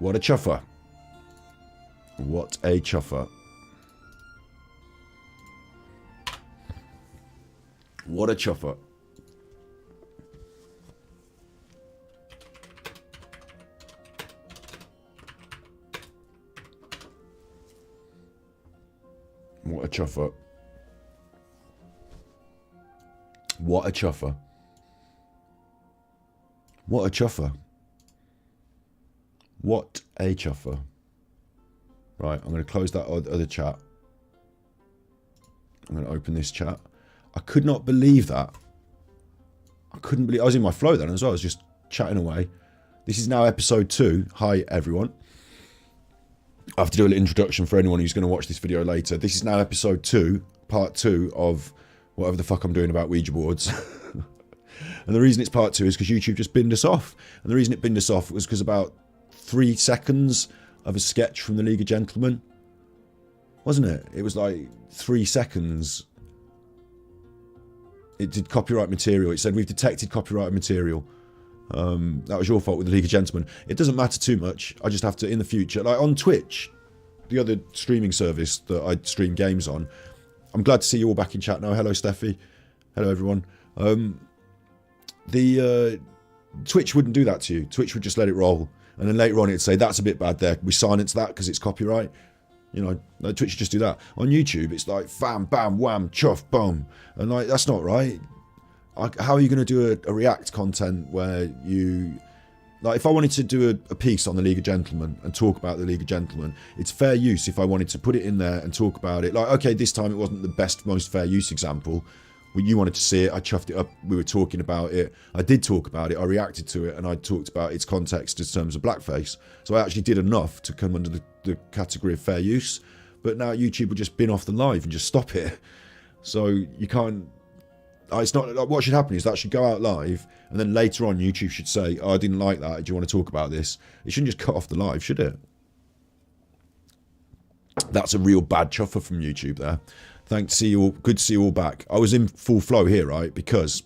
What a chuffer. What a chuffer. What a chuffer. What a chuffer. What a chuffer. What a chuffer. What a chuffer. Right, I'm going to close that other chat. I'm going to open this chat. I could not believe that. I couldn't believe... I was in my flow then as well. I was just chatting away. This is now episode 2. Hi, everyone. I have to do a little introduction for anyone who's going to watch this video later. This is now episode 2, part 2 of whatever the fuck I'm doing about Ouija boards. And the reason it's part 2 is because YouTube just binned us off. And the reason it binned us off was because about 3 seconds of a sketch from the League of Gentlemen. Wasn't it? It was like 3 seconds. It did copyright material. It said, we've detected copyright material. That was your fault with the League of Gentlemen. It doesn't matter too much. I just have to, in the future, like on Twitch, the other streaming service that I stream games on. I'm glad to see you all back in chat now. Hello, Steffi. Hello, everyone. Twitch wouldn't do that to you. Twitch would just let it roll. And then later on it'd say, that's a bit bad there. We silence that because it's copyright. You know, like Twitch would just do that. On YouTube, it's like, fam, bam, wham, chuff, boom. And like, that's not right. How are you going to do a React content where you... Like, if I wanted to do a piece on the League of Gentlemen and talk about the League of Gentlemen, it's fair use if I wanted to put it in there and talk about it. Like, okay, this time it wasn't the best, most fair use example. Well, you wanted to see it, I chuffed it up, we were talking about it. I did talk about it, I reacted to it, and I talked about its context in terms of blackface. So I actually did enough to come under the category of fair use. But now YouTube will just bin off the live and just stop it. So you can't... It's not like, what should happen is that should go out live, and then later on YouTube should say, oh, I didn't like that, do you want to talk about this? It shouldn't just cut off the live, should it? That's a real bad chuffer from YouTube there. Thanks to see you all, good to see you all back. I was in full flow here, right? Because,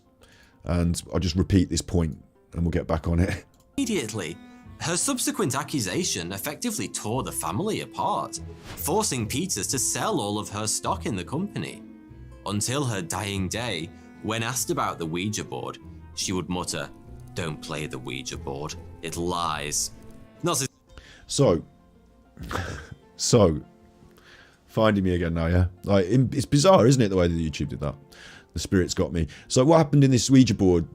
and I'll just repeat this point and we'll get back on it. Immediately, her subsequent accusation effectively tore the family apart, forcing Peters to sell all of her stock in the company. Until her dying day, when asked about the Ouija board, she would mutter, "Don't play the Ouija board, it lies." So, finding me again now, yeah? Like, it's bizarre, isn't it, the way that YouTube did that? The spirits got me. So what happened in this Ouija board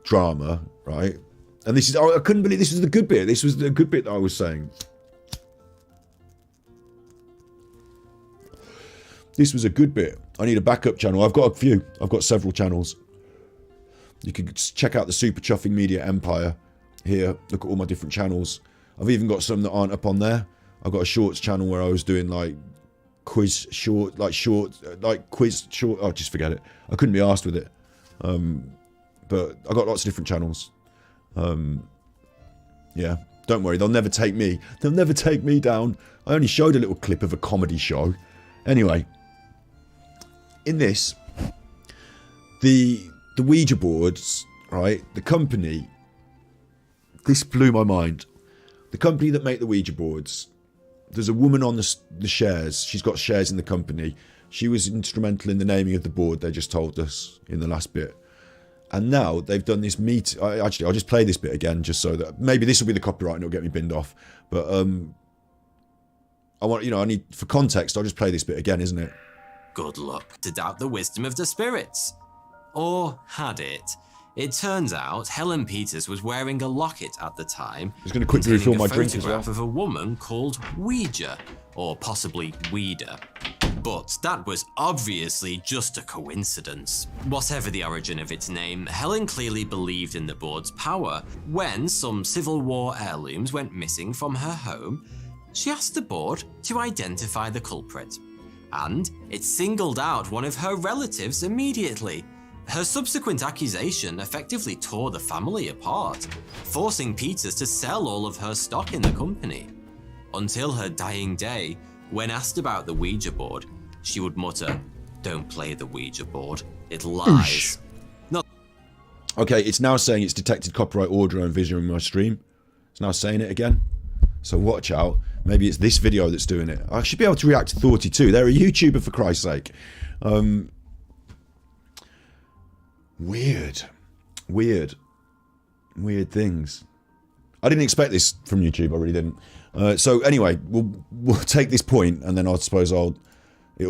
drama, right? And this is, I couldn't believe this was the good bit. This was the good bit that I was saying. This was a good bit. I need a backup channel. I've got a few. I've got several channels. You can check out the Super Chuffing Media Empire here. Look at all my different channels. I've even got some that aren't up on there. I've got a shorts channel where I was doing like quiz short, like quiz short. Oh, just forget it. I couldn't be arsed with it. But I got lots of different channels. Yeah, don't worry. They'll never take me. They'll never take me down. I only showed a little clip of a comedy show. Anyway, in this, the Ouija boards, right? The company. This blew my mind. The company that make the Ouija boards. There's a woman on the shares. She's got shares in the company. She was instrumental in the naming of the board, they just told us in the last bit. And now they've done this actually, I'll just play this bit again just so that... Maybe this will be the copyright and it'll get me binned off. But I want, you know, I need... For context, I'll just play this bit again, isn't it? Good luck to doubt the wisdom of the spirits. Or had it. It turns out Helen Peters was wearing a locket at the time. I was going to quickly refill my drink as well. Of a woman called Ouija, or possibly Ouida. But that was obviously just a coincidence. Whatever the origin of its name, Helen clearly believed in the board's power. When some Civil War heirlooms went missing from her home, she asked the board to identify the culprit. And it singled out one of her relatives immediately. Her subsequent accusation effectively tore the family apart, forcing Peters to sell all of her stock in the company. Until her dying day, when asked about the Ouija board, she would mutter, "Don't play the Ouija board, it lies." Okay, it's now saying it's detected copyright audio and visual in my stream. It's now saying it again. So watch out. Maybe it's this video that's doing it. I should be able to react to Pt.2. They're a YouTuber, for Christ's sake. Weird things. I didn't expect this from YouTube. I really didn't. So anyway, we'll take this point, and then I suppose it'll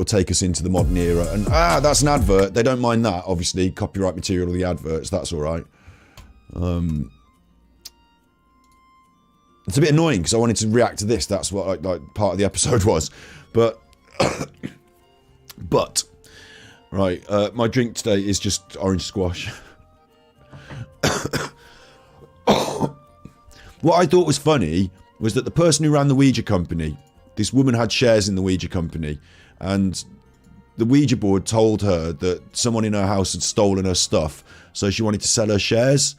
take us into the modern era. And that's an advert. They don't mind that, obviously. Copyright material of the adverts. That's all right. It's a bit annoying because I wanted to react to this. That's what like part of the episode was, but right. My drink today is just orange squash. What I thought was funny was that the person who ran the Ouija company, this woman had shares in the Ouija company, and the Ouija board told her that someone in her house had stolen her stuff, so she wanted to sell her shares.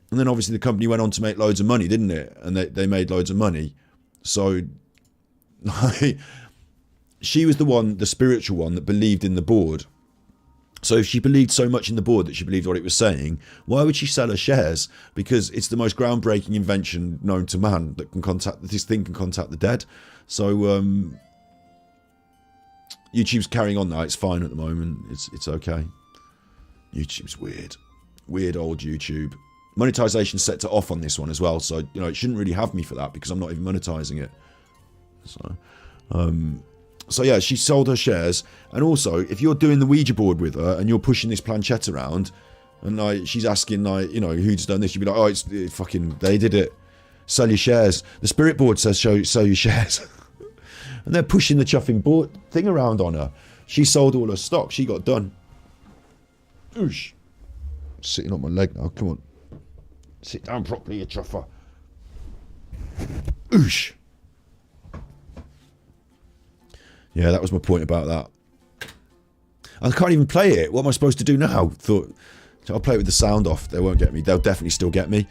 And then obviously the company went on to make loads of money, didn't it? And they made loads of money. So she was the one, the spiritual one, that believed in the board. So if she believed so much in the board that she believed what it was saying, why would she sell her shares? Because it's the most groundbreaking invention known to man that this thing can contact the dead. So YouTube's carrying on now. It's fine at the moment. It's okay. YouTube's weird. Weird old YouTube. Monetization set to off on this one as well, so you know it shouldn't really have me for that because I'm not even monetizing it. So yeah, she sold her shares, and also if you're doing the Ouija board with her and you're pushing this planchette around, and like she's asking like you know who's done this, you'd be like, oh, it's fucking they did it. Sell your shares. The spirit board says sell your shares, and they're pushing the chuffing board thing around on her. She sold all her stock. She got done. Oosh. Sitting on my leg now. Come on. Sit down properly, you chuffer. Oosh. Yeah, that was my point about that. I can't even play it. What am I supposed to do now? Thought I'll play it with the sound off. They won't get me. They'll definitely still get me.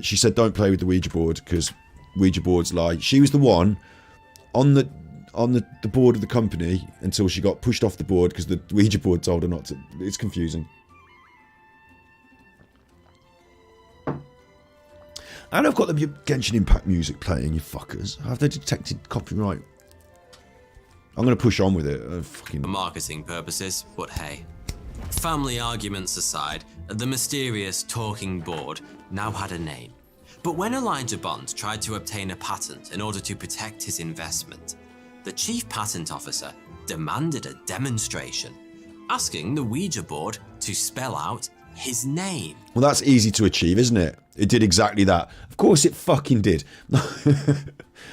She said don't play with the Ouija board because Ouija boards lie. She was the one on the board of the company until she got pushed off the board because the Ouija board told her not to. It's confusing. And I've got the Genshin Impact music playing, you fuckers. Have they detected copyright? I'm going to push on with it. For marketing purposes, but hey. Family arguments aside, the mysterious talking board now had a name. But when Elijah Bond tried to obtain a patent in order to protect his investment, the chief patent officer demanded a demonstration, asking the Ouija board to spell out his name. Well, that's easy to achieve, isn't it? It did exactly that. Of course it fucking did.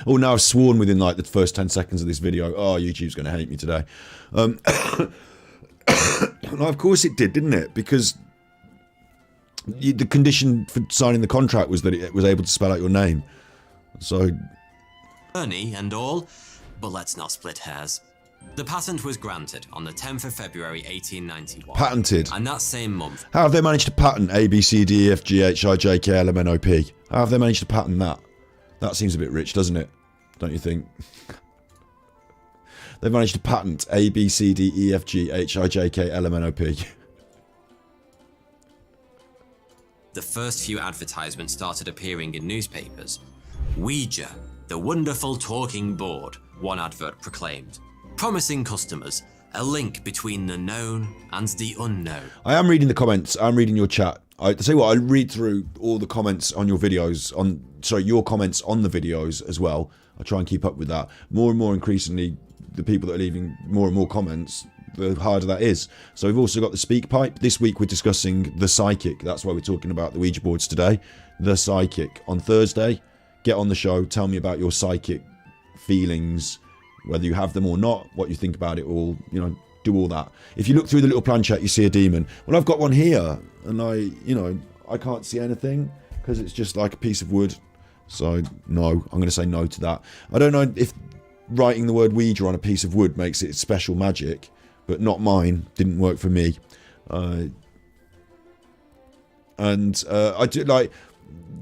Oh, now I've sworn within like the first 10 seconds of this video. Oh, YouTube's going to hate me today. No, of course it did, didn't it? Because the condition for signing the contract was that it was able to spell out your name. So... Ernie and all, but let's not split hairs. The patent was granted on the 10th of February 1891. Patented. And that same month... How have they managed to patent A, B, C, D, E, F, G, H, I, J, K, L, M, N, O, P? How have they managed to patent that? That seems a bit rich, doesn't it? Don't you think? They've managed to patent A, B, C, D, E, F, G, H, I, J, K, L, M, N, O, P. The first few advertisements started appearing in newspapers. Ouija, the wonderful talking board, one advert proclaimed, promising customers a link between the known and the unknown. I am reading the comments. I'm reading your chat. I tell you what, I read through all the comments on your videos, your comments on the videos as well. I try and keep up with that. More and more increasingly, the people that are leaving more and more comments, the harder that is. So we've also got the speak pipe. This week we're discussing the psychic. That's why we're talking about the Ouija boards today. The psychic. On Thursday, get on the show, tell me about your psychic feelings, whether you have them or not, what you think about it all, you know, do all that. If you look through the little planchette, you see a demon. Well, I've got one here, and I can't see anything because it's just like a piece of wood. So, no, I'm going to say no to that. I don't know if writing the word Ouija on a piece of wood makes it special magic, but not mine. Didn't work for me. I do, like,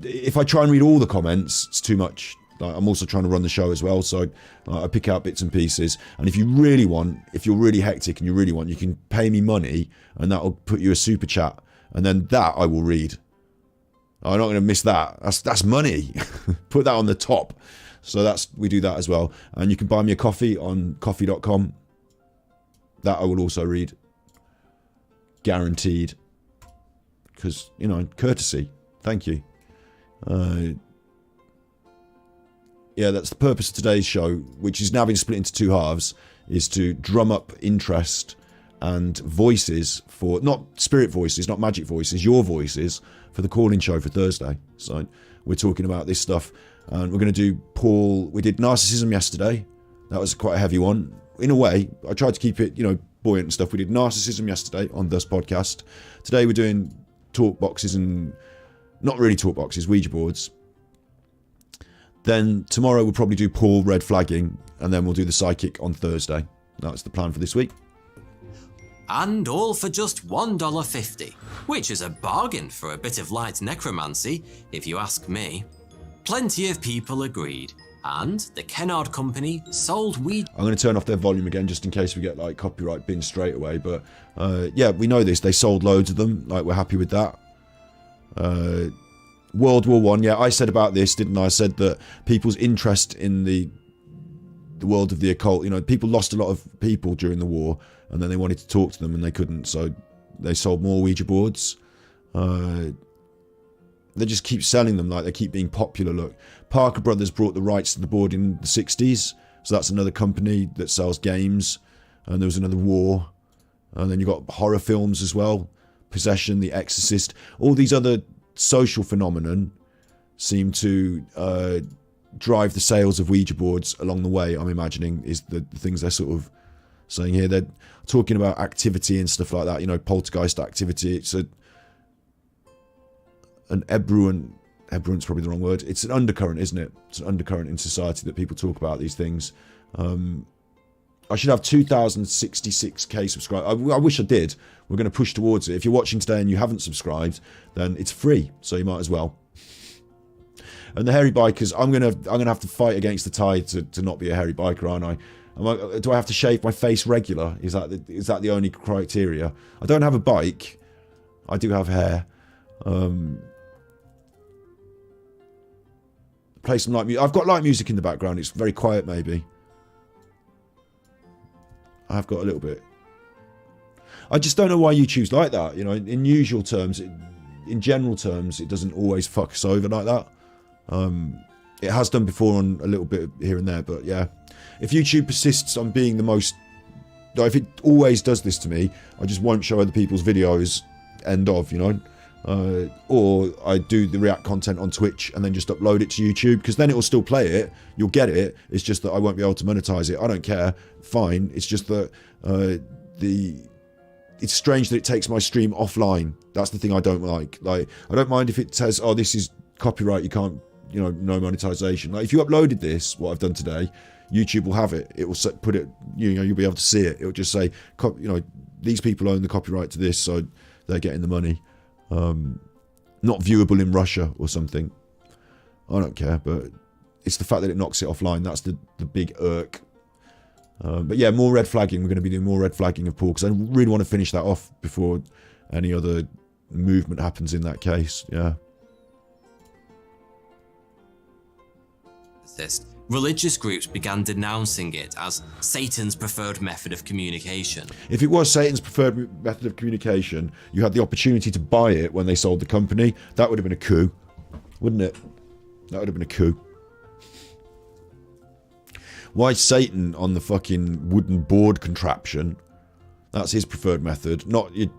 if I try and read all the comments, it's too much. Like, I'm also trying to run the show as well, so I pick out bits and pieces. And if you really want, if you're really hectic and you really want, you can pay me money, and that'll put you a super chat, and then that I will read. I'm not going to miss that. That's money. Put that on the top. So we do that as well. And you can buy me a coffee on coffee.com. That I will also read. Guaranteed. Because, you know, courtesy. Thank you. Yeah, that's the purpose of today's show, which is now being split into two halves, is to drum up interest and voices for, not spirit voices, not magic voices, your voices for the call-in show for Thursday. So we're talking about this stuff. And we're going to do Paul. We did narcissism yesterday. That was quite a heavy one. In a way, I tried to keep it, you know, buoyant and stuff. We did narcissism yesterday on this podcast. Today we're doing talk boxes and not really talk boxes, Ouija boards. Then tomorrow we'll probably do Paul red flagging, and then we'll do the psychic on Thursday. That's the plan for this week. And all for just $1.50, which is a bargain for a bit of light necromancy, if you ask me. Plenty of people agreed, and the Kennard Company sold Ouija. I'm going to turn off their volume again just in case we get like copyright bin straight away, but yeah, we know this. They sold loads of them, like we're happy with that. World War I, yeah, I said about this, didn't I? I said that people's interest in the world of the occult, you know, people lost a lot of people during the war, and then they wanted to talk to them and they couldn't, so they sold more Ouija boards. They just keep selling them, like they keep being popular. Look, Parker Brothers brought the rights to the board in the 60s, so that's another company that sells games. And there was another war, and then you got horror films as well, Possession, The Exorcist. All these other social phenomenon seem to drive the sales of Ouija boards along the way. I'm imagining is the things they're sort of saying here. They're talking about activity and stuff like that, you know, poltergeist activity. It's an ebruant's probably the wrong word. It's an undercurrent, isn't it? It's an undercurrent in society that people talk about these things. I should have 2,066k subscribers. I wish I did. We're going to push towards it. If you're watching today and you haven't subscribed, then it's free, so you might as well. And the hairy bikers, I'm gonna have to fight against the tide to not be a hairy biker, aren't I? Do I have to shave my face regular? Is that the only criteria? I don't have a bike. I do have hair. Play some light music. I've got light music in the background. It's very quiet, maybe. I've got a little bit. I just don't know why YouTube's like that. You know, in usual terms, in general terms, it doesn't always fuck us over like that. It has done before on a little bit here and there, but yeah. If YouTube persists on being the most... If it always does this to me, I just won't show other people's videos, end of, you know. Or I do the React content on Twitch and then just upload it to YouTube, because then it will still play it, you'll get it, it's just that I won't be able to monetize it. I don't care, fine, it's just that it's strange that it takes my stream offline. That's the thing I don't like. I don't mind if it says, oh, this is copyright, you can't, you know, no monetization. Like if you uploaded this, what I've done today, YouTube will have it, it will put it, you know, you'll be able to see it, it will just say, you know, these people own the copyright to this, so they're getting the money. Not viewable in Russia or something. I don't care, but it's the fact that it knocks it offline. That's the big irk. But yeah, more red flagging. We're going to be doing more red flagging of Paul, because I really want to finish that off before any other movement happens in that case. Yeah. Religious groups began denouncing it as Satan's preferred method of communication. If it was Satan's preferred method of communication, you had the opportunity to buy it when they sold the company. That would have been a coup, wouldn't it? That would have been a coup. Why Satan on the fucking wooden board contraption? That's his preferred method, not you.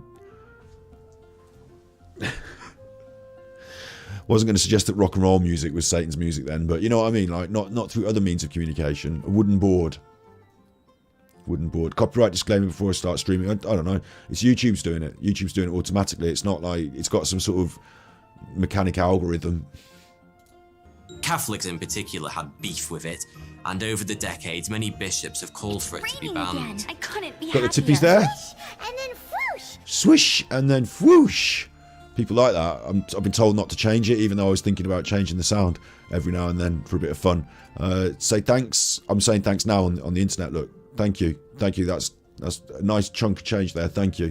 Wasn't going to suggest that rock and roll music was Satan's music then, but you know what I mean, like not through other means of communication. A wooden board. Wooden board. Copyright disclaimer before I start streaming. I don't know. It's YouTube's doing it. YouTube's doing it automatically. It's not like it's got some sort of mechanic algorithm. Catholics in particular had beef with it, and over the decades, many bishops have called for it to be banned. I couldn't be Got the tippies there? Swish, and then whoosh. Swish and then whoosh. People like that. I've been told not to change it, even though I was thinking about changing the sound every now and then for a bit of fun. Say thanks. I'm saying thanks now on the internet. Look, thank you. Thank you. That's a nice chunk of change there. Thank you.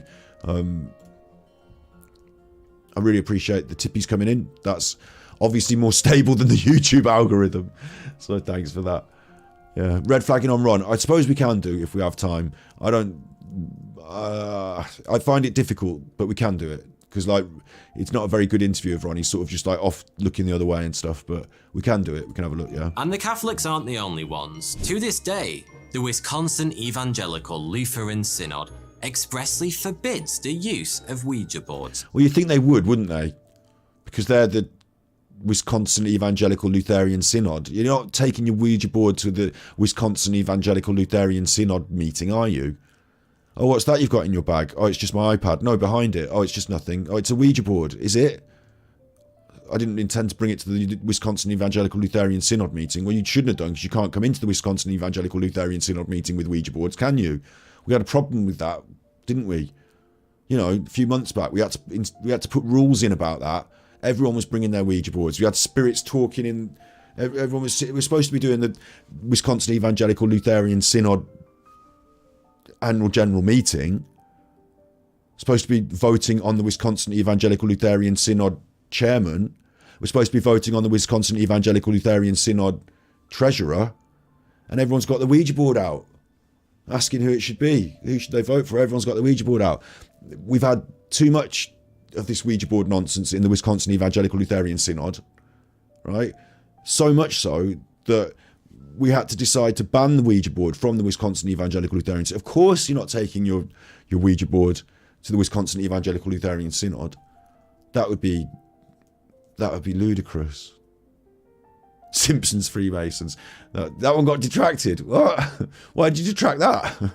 I really appreciate the tippies coming in. That's obviously more stable than the YouTube algorithm. So thanks for that. Yeah, red flagging on Ron. I suppose we can do if we have time. I don't... I find it difficult, but we can do it. Because, like, it's not a very good interview of Ron. He's sort of just, like, off looking the other way and stuff. But we can do it. We can have a look, yeah. And the Catholics aren't the only ones. To this day, the Wisconsin Evangelical Lutheran Synod expressly forbids the use of Ouija boards. Well, you'd think they would, wouldn't they? Because they're the Wisconsin Evangelical Lutheran Synod. You're not taking your Ouija board to the Wisconsin Evangelical Lutheran Synod meeting, are you? Oh, what's that you've got in your bag? Oh, it's just my iPad. No, behind it. Oh, it's just nothing. Oh, it's a Ouija board. Is it? I didn't intend to bring it to the Wisconsin Evangelical Lutheran Synod meeting. Well, you shouldn't have done, because you can't come into the Wisconsin Evangelical Lutheran Synod meeting with Ouija boards, can you? We had a problem with that, didn't we? You know, a few months back, we had to put rules in about that. Everyone was bringing their Ouija boards. We had spirits talking in. Everyone was. We're supposed to be doing the Wisconsin Evangelical Lutheran Synod annual general meeting. Supposed to be voting on the Wisconsin Evangelical Lutheran Synod chairman. We're supposed to be voting on the Wisconsin Evangelical Lutheran Synod treasurer, and everyone's got the Ouija board out, asking who it should be. Who should they vote for? Everyone's got the Ouija board out. We've had too much of this Ouija board nonsense in the Wisconsin Evangelical Lutheran Synod, right? So much so that we had to decide to ban the Ouija board from the Wisconsin Evangelical Lutheran Synod. Of course you're not taking your Ouija board to the Wisconsin Evangelical Lutheran Synod. That would be ludicrous. Simpsons Freemasons. That one got detracted. What? Why did you detract that?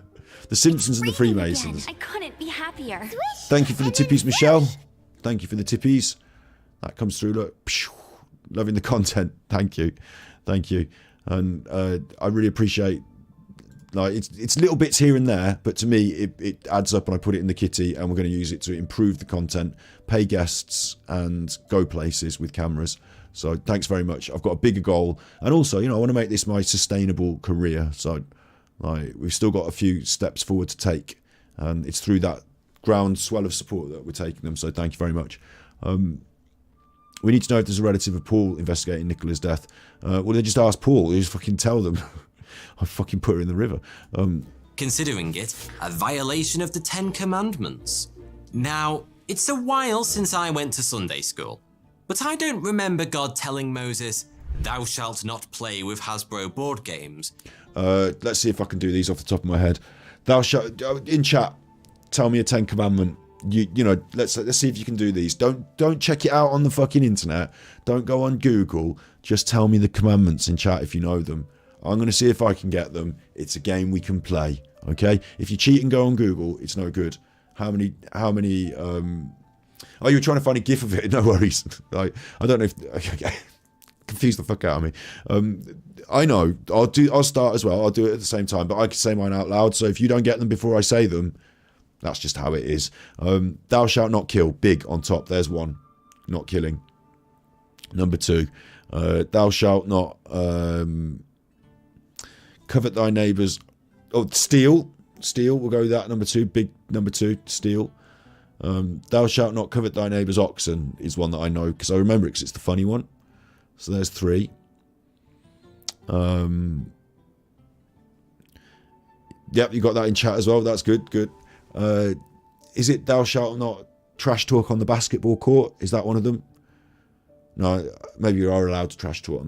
The Simpsons and the Freemasons. Again. I couldn't be happier. Thank you for the tippies, Michelle. Thank you for the tippies. That comes through. Look, loving the content. Thank you, and I really appreciate. Like it's little bits here and there, but to me it adds up, and I put it in the kitty, and we're going to use it to improve the content, pay guests, and go places with cameras. So thanks very much. I've got a bigger goal, and also, you know, I want to make this my sustainable career. So, like, we've still got a few steps forward to take, and it's through that groundswell of support that we're taking them. So thank you very much. We need to know if there's a relative of Paul investigating Nicola's death. Well, they just ask Paul. They just fucking tell them. I fucking put her in the river. Considering it a violation of the 10 Commandments. Now, it's a while since I went to Sunday school, but I don't remember God telling Moses, "Thou shalt not play with Hasbro board games." Let's see if I can do these off the top of my head. Thou shalt, in chat, tell me a 10 commandment. You know, let's see if you can do these. Don't check it out on the fucking internet. Don't go on Google. Just tell me the commandments in chat if you know them. I'm going to see if I can get them. It's a game we can play. Okay? If you cheat and go on Google, it's no good. How many oh, you were trying to find a gif of it? No worries. I don't know if confuse the fuck out of me. I know. I'll start as well. I'll do it at the same time, but I can say mine out loud. So if you don't get them before I say them, that's just how it is. Thou shalt not kill. Big on top. There's one. Not killing. Number 2. Thou shalt not covet thy neighbour's... Oh, steal. Steal. We'll go with that. Number 2. Big number 2. Steal. Thou shalt not covet thy neighbour's oxen is one that I know because I remember it because it's the funny one. So there's 3. Yep, you got that in chat as well. That's good. Good. Is it thou shalt not trash talk on the basketball court? Is that one of them? No, maybe you are allowed to trash talk on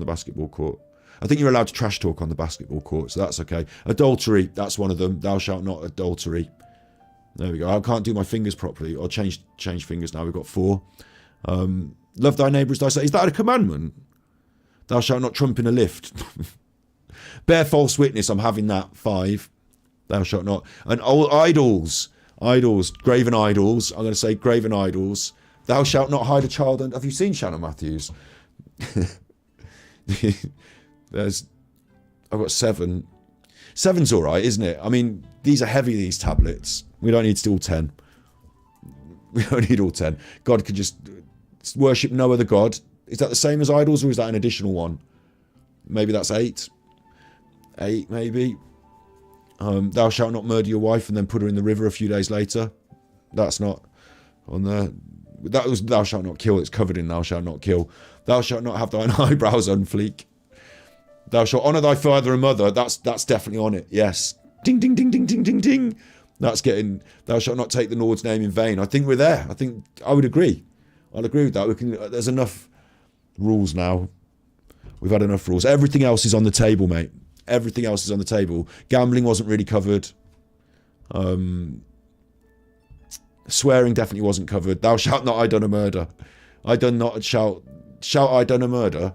the basketball court. I think you're allowed to trash talk on the basketball court, so that's okay. Adultery, that's one of them. Thou shalt not adultery. There we go. I can't do my fingers properly. I'll change fingers now. We've got 4. Love thy neighbour as thyself. Is that a commandment? Thou shalt not trump in a lift. Bear false witness. I'm having that. 5. Thou shalt not. And old idols. Idols. Graven idols. I'm going to say graven idols. Thou shalt not hide a child. Have you seen Shannon Matthews? I've got 7. 7's all right, isn't it? I mean, these are heavy, these tablets. We don't need to do all 10. We don't need all 10. God could just worship no other God. Is that the same as idols, or is that an additional one? Maybe that's 8. 8, maybe. Thou shalt not murder your wife and then put her in the river a few days later. That's not on there. That was thou shalt not kill. It's covered in thou shalt not kill. Thou shalt not have thine eyebrows on fleek. Thou shalt honour thy father and mother. That's definitely on it. Yes. Ding, ding, ding, ding, ding, ding, ding. That's getting, thou shalt not take the Lord's name in vain. I think we're there. I think I would agree. I'll agree with that. We can. There's enough rules now. We've had enough rules. Everything else is on the table, mate. Everything else is on the table. Gambling wasn't really covered. Swearing definitely wasn't covered. Thou shalt not I done a murder. I done not shalt I done a murder.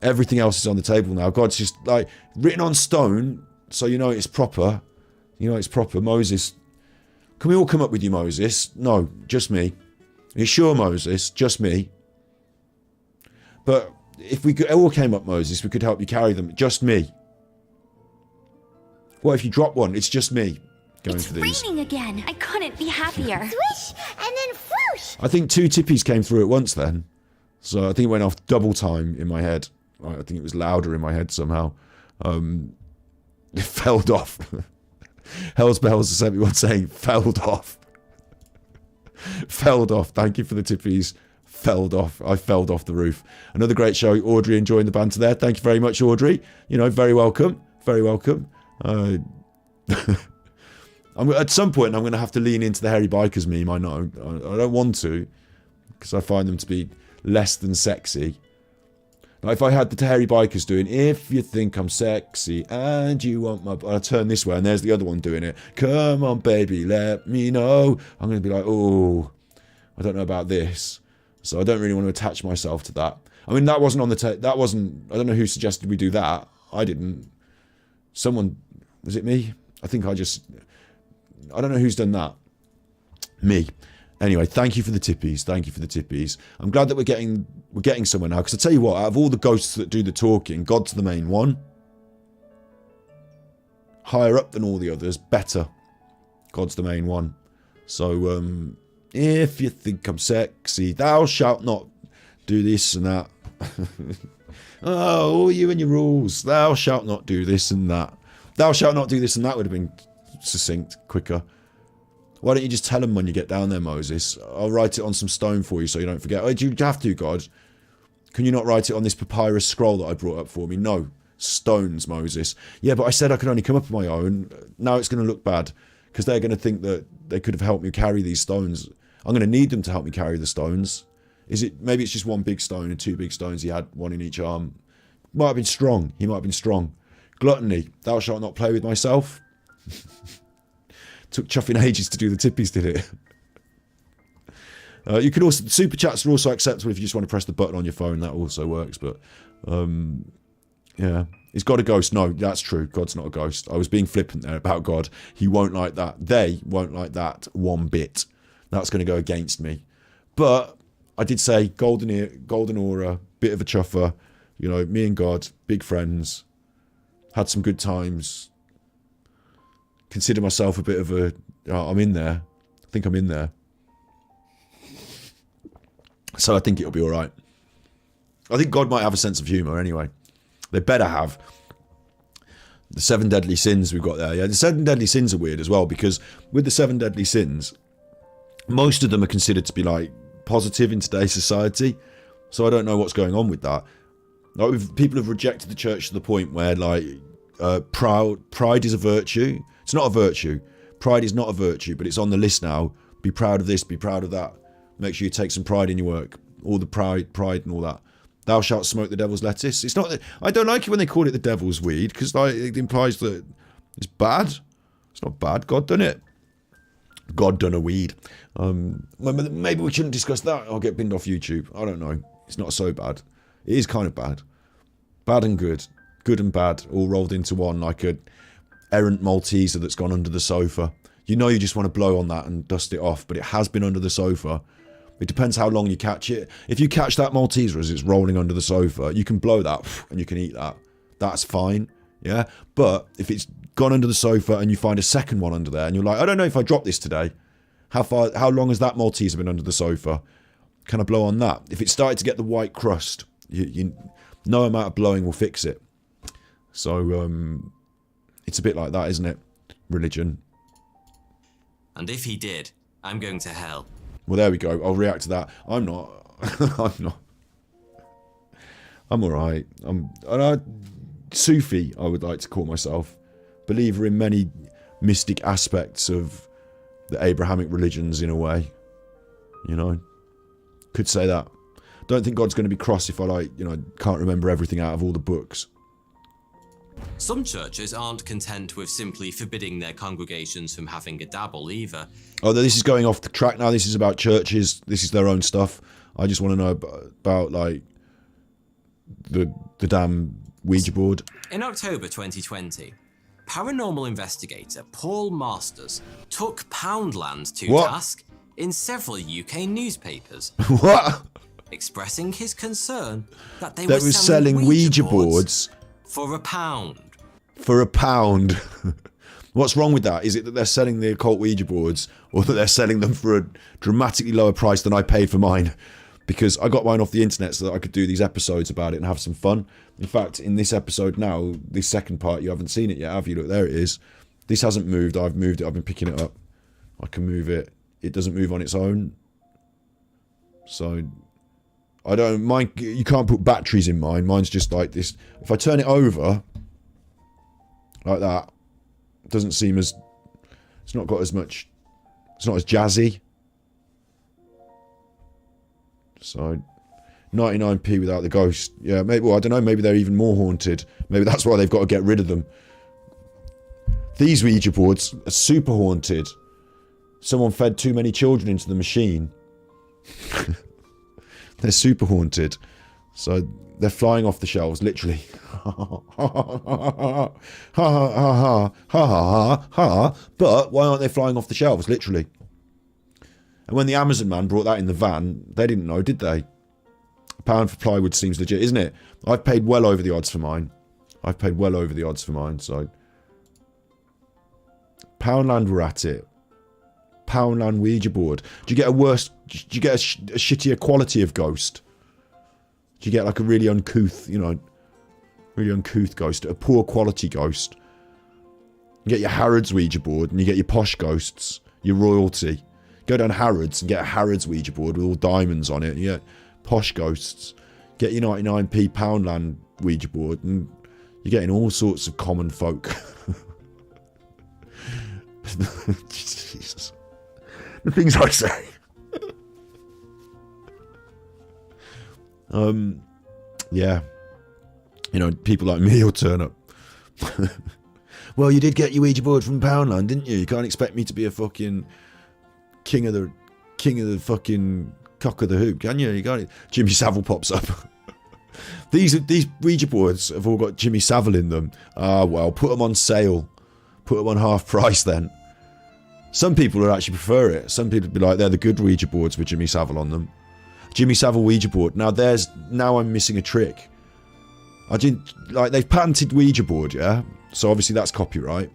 Everything else is on the table now. God's just like written on stone, so you know it's proper. You know it's proper. Moses, can we all come up with you, Moses? No, just me. Are you sure, Moses? Just me. But if we all came up, Moses, we could help you carry them. Just me. What if you drop one? It's just me going for these. It's raining again. I couldn't be happier. Swish and then whoosh. I think 2 tippies came through at once then. So I think it went off double time in my head. I think it was louder in my head somehow. It felled off. Hell's Bells has sent me one saying, felled off. Felled off. Thank you for the tippies. Felled off. I felled off the roof. Another great show. Audrey enjoying the banter there. Thank you very much, Audrey. You know, very welcome. Very welcome. At some point, I'm going to have to lean into the hairy bikers meme. I know. I don't want to, because I find them to be less than sexy. Like if I had the hairy bikers doing, if you think I'm sexy and you want my... I turn this way and there's the other one doing it. Come on, baby, let me know. I'm going to be like, oh, I don't know about this. So I don't really want to attach myself to that. I mean, that wasn't on the... that wasn't... I don't know who suggested we do that. I didn't. Someone... Was it me? I think I just... I don't know who's done that. Me. Anyway, thank you for the tippies. Thank you for the tippies. I'm glad that we're getting somewhere now. Because I tell you what, out of all the ghosts that do the talking, God's the main one. Higher up than all the others, better. God's the main one. So, if you think I'm sexy, thou shalt not do this and that. Oh, you and your rules. Thou shalt not do this and that. Thou shalt not do this and that would have been succinct, quicker. Why don't you just tell them when you get down there, Moses? I'll write it on some stone for you so you don't forget. Oh, do you have to, God? Can you not write it on this papyrus scroll that I brought up for me? No. Stones, Moses. Yeah, but I said I could only come up on my own. Now it's going to look bad because they're going to think that they could have helped me carry these stones. I'm going to need them to help me carry the stones. Maybe it's just one big stone and 2 big stones. He had one in each arm. Might have been strong. He might have been strong. Gluttony. Thou shalt not play with myself. Took chuffing ages to do the tippies, did it? You can also... Super chats are also acceptable if you just want to press the button on your phone. That also works, but... yeah. Is God a ghost? No, that's true. God's not a ghost. I was being flippant there about God. He won't like that. They won't like that one bit. That's going to go against me. But I did say golden aura, bit of a chuffer. You know, me and God, big friends. Had some good times. Consider myself a bit of a... I'm in there. I think I'm in there. So I think it'll be alright. I think God might have a sense of humour anyway. They better have. The 7 deadly sins we've got there. Yeah, the 7 deadly sins are weird as well because with the 7 deadly sins, most of them are considered to be like positive in today's society. So I don't know what's going on with that. Like, people have rejected the church to the point where like pride is a virtue. It's not a virtue. Pride is not a virtue, but it's on the list now. Be proud of this, be proud of that. Make sure you take some pride in your work. All the pride and all that. Thou shalt smoke the devil's lettuce. It's not. I don't like it when they call it the devil's weed because like, it implies that it's bad. It's not bad. God done it. God done a weed. Maybe we shouldn't discuss that. I'll get binned off YouTube. I don't know. It's not so bad. It is kind of bad. Bad and good. Good and bad all rolled into one like a errant Malteser that's gone under the sofa. You know you just want to blow on that and dust it off, but it has been under the sofa. It depends how long you catch it. If you catch that Malteser as it's rolling under the sofa, you can blow that and you can eat that. That's fine, yeah? But if it's gone under the sofa and you find a second one under there and you're like, I don't know if I drop this today. How long has that Malteser been under the sofa? Can I blow on that? If it started to get the white crust, no amount of blowing will fix it. So, it's a bit like that, isn't it? Religion. And if he did, I'm going to hell. Well, there we go. I'll react to that. I'm not. I'm not. I'm alright. Sufi, I would like to call myself. Believer in many mystic aspects of the Abrahamic religions in a way. You know? Could say that. Don't think God's going to be cross if I, can't remember everything out of all the books. Some churches aren't content with simply forbidding their congregations from having a dabble either. Oh, this is going off the track now. This is about churches. This is their own stuff. I just want to know about like, the damn Ouija board. In October 2020, paranormal investigator Paul Masters took Poundland to task in several UK newspapers. What? Expressing his concern that they were were selling Ouija boards for £1. For £1. What's wrong with that? Is it that they're selling the occult Ouija boards, or that they're selling them for a dramatically lower price than I paid for mine? Because I got mine off the internet so that I could do these episodes about it and have some fun. In fact, in this episode now, this second part, you haven't seen it yet, have you? Look, there it is. This hasn't moved. I've moved it. I've been picking it up. I can move it. It doesn't move on its own. So, I don't mind. You can't put batteries in mine. Mine's just like this. If I turn it over, like that, it doesn't seem as... It's not got as much... It's not as jazzy. So, 99p without the ghost. Yeah, maybe. Well, I don't know. Maybe they're even more haunted. Maybe that's why they've got to get rid of them. These Ouija boards are super haunted. Someone fed too many children into the machine. They're super haunted. So, they're flying off the shelves, literally. But why aren't they flying off the shelves, literally? And when the Amazon man brought that in the van, they didn't know, did they? £1 for plywood seems legit, isn't it? I've paid well over the odds for mine. So... Poundland were at it. Poundland Ouija board. Do you get a worse... Do you get a shittier quality of ghost? Do you get like a really uncouth, really uncouth ghost? A poor quality ghost? You get your Harrods Ouija board and you get your posh ghosts. Your royalty. Go down Harrods and get a Harrods Ouija board with all diamonds on it. You get posh ghosts. Get your 99p Poundland Ouija board and you're getting all sorts of common folk. Jesus. The things I say. Yeah. People like me will turn up. Well, you did get your Ouija board from Poundland, didn't you? You can't expect me to be a fucking... King of the fucking cock of the hoop, can you? You got it. Jimmy Savile pops up. These Ouija boards have all got Jimmy Savile in them. Ah, well, put them on sale. Put them on half price then. Some people would actually prefer it. Some people would be like, they're the good Ouija boards with Jimmy Savile on them. Jimmy Savile Ouija board. Now I'm missing a trick. They've patented Ouija board, yeah? So obviously that's copyright.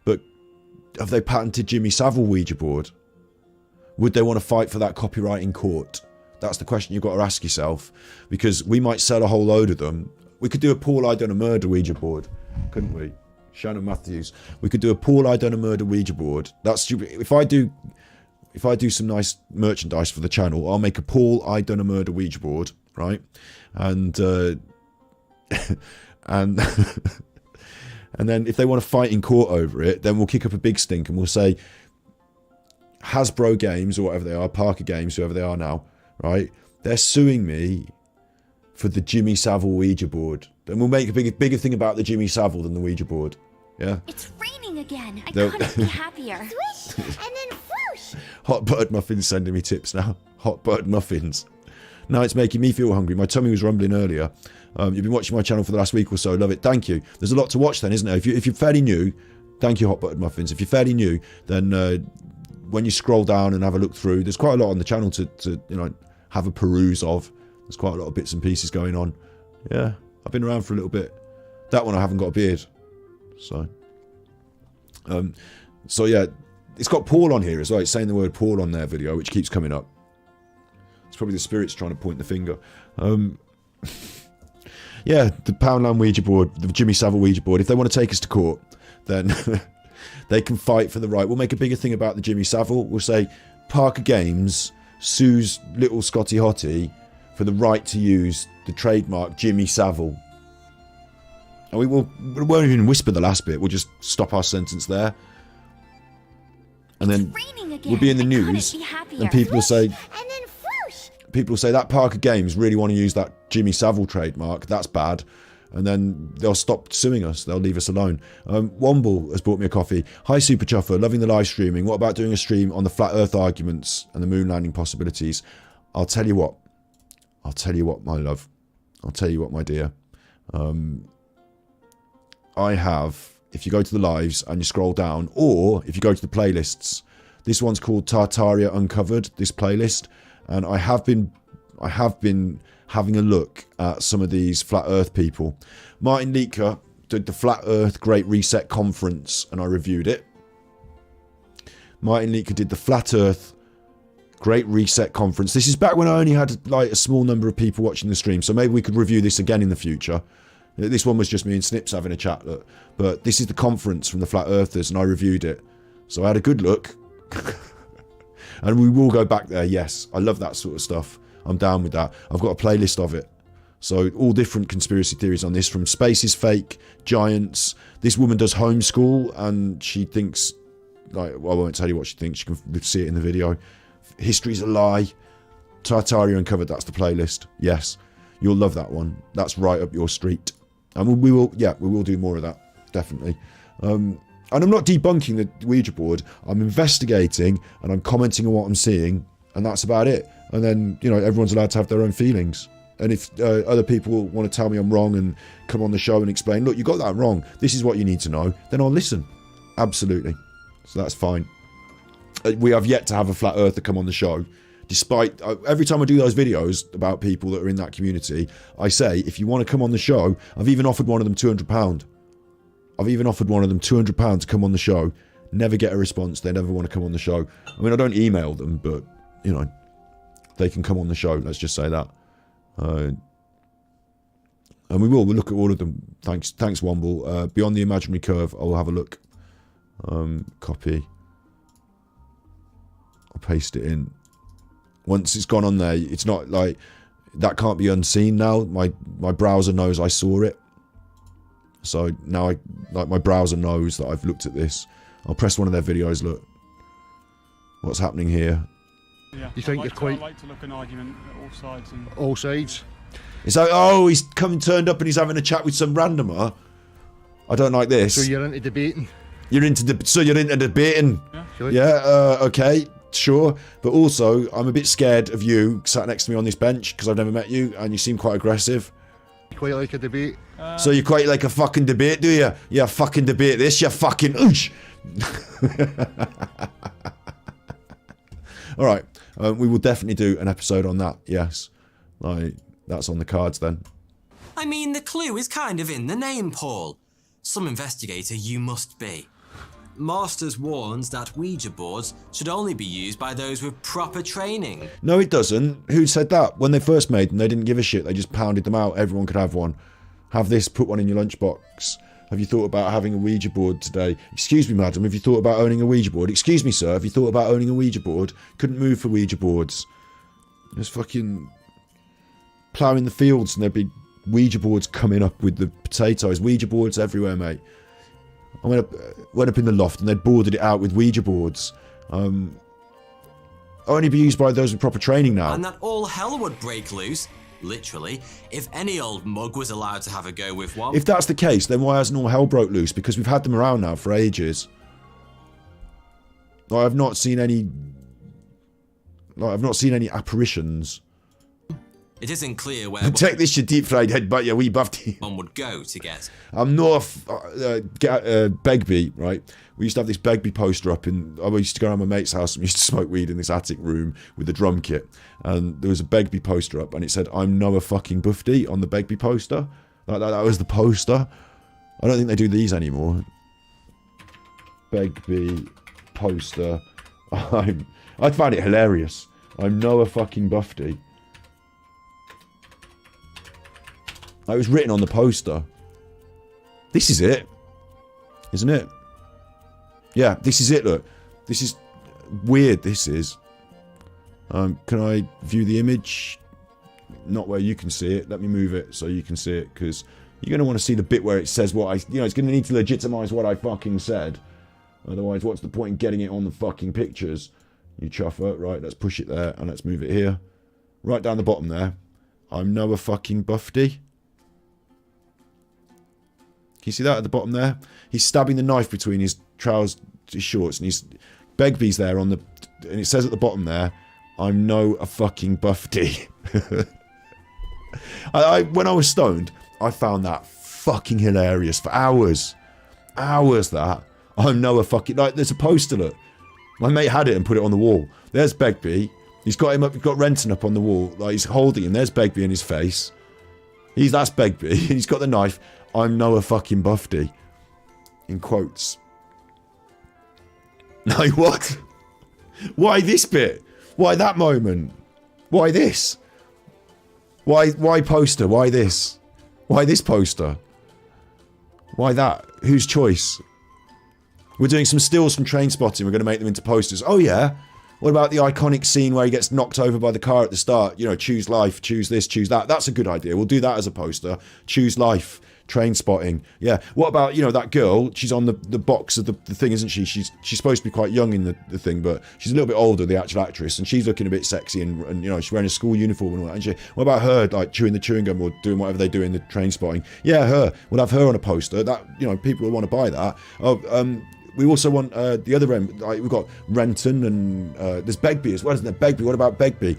But have they patented Jimmy Savile Ouija board? Would they want to fight for that copyright in court? That's the question you've got to ask yourself. Because we might sell a whole load of them. We could do a Paul I Done a Murder Ouija board, couldn't we? Shannon Matthews. We could do a Paul I Done a Murder Ouija board. That's stupid. If I do some nice merchandise for the channel, I'll make a Paul I Done a Murder Ouija board, right? And and then if they want to fight in court over it, then we'll kick up a big stink and we'll say Hasbro Games, or whatever they are, Parker Games, whoever they are now, right? They're suing me for the Jimmy Savile Ouija board. And we'll make a bigger thing about the Jimmy Savile than the Ouija board. Yeah? It's raining again. I couldn't be happier. Swish, and then whoosh. Hot buttered muffins sending me tips now. Hot buttered muffins. Now it's making me feel hungry. My tummy was rumbling earlier. You've been watching my channel for the last week or so. Love it. Thank you. There's a lot to watch then, isn't there? If you're fairly new, thank you, Hot Buttered Muffins. If you're fairly new, then when you scroll down and have a look through, there's quite a lot on the channel to have a peruse of. There's quite a lot of bits and pieces going on. Yeah, I've been around for a little bit. That one I haven't got a beard. So yeah, it's got Paul on here as well. It's saying the word Paul on their video, which keeps coming up. It's probably the spirits trying to point the finger. Yeah, the Poundland Ouija board, the Jimmy Savile Ouija board. If they want to take us to court, then They can fight for the right. We'll make a bigger thing about the Jimmy Savile. We'll say Parker Games sues little Scotty Hottie for the right to use the trademark Jimmy Savile. And we won't even whisper the last bit. We'll just stop our sentence there. And then we'll be in the news, and people will say, that Parker Games really want to use that Jimmy Savile trademark. That's bad. And then they'll stop suing us. They'll leave us alone. Womble has bought me a coffee. Hi, Super Chuffer. Loving the live streaming. What about doing a stream on the flat Earth arguments and the moon landing possibilities? I'll tell you what. I'll tell you what, my love. I'll tell you what, my dear. I have, if you go to the lives and you scroll down, or if you go to the playlists, this one's called Tartaria Uncovered, this playlist, and I have been having a look at some of these flat Earth people. Martin Leaker did the Flat Earth Great Reset Conference, and I reviewed it. Martin Leaker did the Flat Earth Great Reset Conference. This is back when I only had like a small number of people watching the stream, so maybe we could review this again in the future. This one was just me and Snips having a chat, look. But this is the conference from the Flat Earthers, and I reviewed it. So I had a good look. And we will go back there, yes. I love that sort of stuff. I'm down with that. I've got a playlist of it. So all different conspiracy theories on this, from space is fake, giants. This woman does homeschool, and she thinks, like, well, I won't tell you what she thinks. You can see it in the video. History's a lie. Tartaria Uncovered, that's the playlist. Yes. You'll love that one. That's right up your street. And we will do more of that, definitely. And I'm not debunking the Ouija board. I'm investigating and I'm commenting on what I'm seeing, and that's about it. And then, you know, everyone's allowed to have their own feelings. And if other people want to tell me I'm wrong and come on the show and explain, look, you got that wrong, this is what you need to know, then I'll listen. Absolutely. So that's fine. We have yet to have a flat earther come on the show. Despite, every time I do those videos about people that are in that community, I say, if you want to come on the show, I've even offered one of them £200. I've even offered one of them £200 to come on the show. Never get a response. They never want to come on the show. I mean, I don't email them, but, you know, they can come on the show. Let's just say that. And we'll look at all of them. Thanks, Womble. Beyond the Imaginary Curve, I'll have a look. Copy. I'll paste it in. Once it's gone on there, it's not like that can't be unseen now. My browser knows I saw it, so now my browser knows that I've looked at this. I'll press one of their videos. Look, what's happening here? Yeah, you think you're quite? I like to look an argument at all sides. And... All sides. It's like, oh, he's turned up and he's having a chat with some randomer. I don't like this. So you're into debating. You're into debating. Yeah. Sure. Yeah. Okay. Sure, but also I'm a bit scared of you sat next to me on this bench because I've never met you and you seem quite aggressive. Quite like a debate. So you quite like a fucking debate, do you? Yeah, fucking debate this, you fucking oosh. All right, we will definitely do an episode on that. Yes, like that's on the cards then. I mean, the clue is kind of in the name, Paul. Some investigator you must be. Masters warns that Ouija boards should only be used by those with proper training. No, it doesn't. Who said that? When they first made them, they didn't give a shit. They just pounded them out. Everyone could have one. Have this, put one in your lunchbox. Have you thought about having a Ouija board today? Excuse me, madam, have you thought about owning a Ouija board? Excuse me, sir, have you thought about owning a Ouija board? Couldn't move for Ouija boards. Just fucking ploughing the fields and there'd be Ouija boards coming up with the potatoes. Ouija boards everywhere, mate. I went up in the loft and they'd boarded it out with Ouija boards. Only be used by those with proper training now. And that all hell would break loose, literally, if any old mug was allowed to have a go with one. If that's the case, then why hasn't all hell broke loose? Because we've had them around now for ages. Like, I've not seen any apparitions. It isn't clear where Take this, you deep fried head, but you wee buffy. one would go to get. I'm north Begbie, right? We used to have this Begbie poster up in. I used to go around my mate's house and we used to smoke weed in this attic room with the drum kit. And there was a Begbie poster up and it said, "I'm Noah fucking Buffy" on the Begbie poster. That was the poster. I don't think they do these anymore. Begbie poster. I find it hilarious. "I'm Noah fucking Buffy." It was written on the poster. This is it, isn't it? Yeah, this is it, look. This is weird, this is. Can I view the image? Not where you can see it. Let me move it so you can see it, because you're going to want to see the bit where it says what I... You know, it's going to need to legitimize what I fucking said. Otherwise, what's the point in getting it on the fucking pictures? You chuffer. Right, let's push it there, and let's move it here. Right down the bottom there. I'm Noah fucking Buffy. Can you see that at the bottom there? He's stabbing the knife between his trousers, his shorts, and he's... Begbie's there on the... And it says at the bottom there, I'm Noah fucking Buffy. When I was stoned, I found that fucking hilarious for hours. Hours, that. I'm Noah fucking... Like, there's a poster, look. My mate had it and put it on the wall. There's Begbie. He's got him up, he's got Renton up on the wall. Like, he's holding him. There's Begbie in his face. That's Begbie. He's got the knife. I'm Noah fucking Buffy. In quotes. No, what? Why this bit? Why that moment? Why this? Why poster? Why this? Why this poster? Why that? Whose choice? We're doing some stills from Train Spotting. We're going to make them into posters. Oh yeah? What about the iconic scene where he gets knocked over by the car at the start? You know, choose life, choose this, choose that. That's a good idea. We'll do that as a poster. Choose life. Train Spotting. Yeah. What about, you know, that girl? She's on the box of the thing, isn't she? She's supposed to be quite young in the thing, but she's a little bit older, the actual actress, and she's looking a bit sexy and you know, she's wearing a school uniform and all that, isn't she? What about her, like, chewing the chewing gum or doing whatever they do in the Train Spotting? Yeah, her. We'll have her on a poster. That, you know, people will want to buy that. Oh, we also want the other end. Like, we've got Renton and there's Begbie as well, isn't there? Begbie. What about Begbie?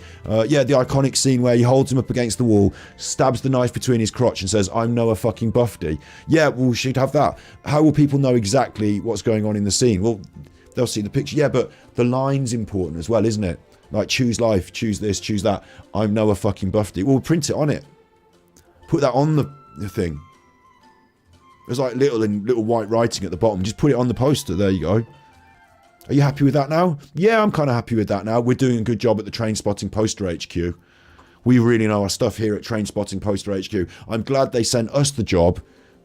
Yeah, the iconic scene where he holds him up against the wall, stabs the knife between his crotch, and says, "I'm Noah fucking Buffy." Yeah, well, she'd have that. How will people know exactly what's going on in the scene? Well, they'll see the picture. Yeah, but the line's important as well, isn't it? Like, choose life, choose this, choose that. I'm Noah fucking Buffy. Well, we'll print it on it. Put that on the thing. There's like little white writing at the bottom. Just put it on the poster. There you go. Are you happy with that now? Yeah, I'm kind of happy with that now. We're doing a good job at the Train Spotting Poster HQ. We really know our stuff here at Train Spotting Poster HQ. I'm glad they sent us the job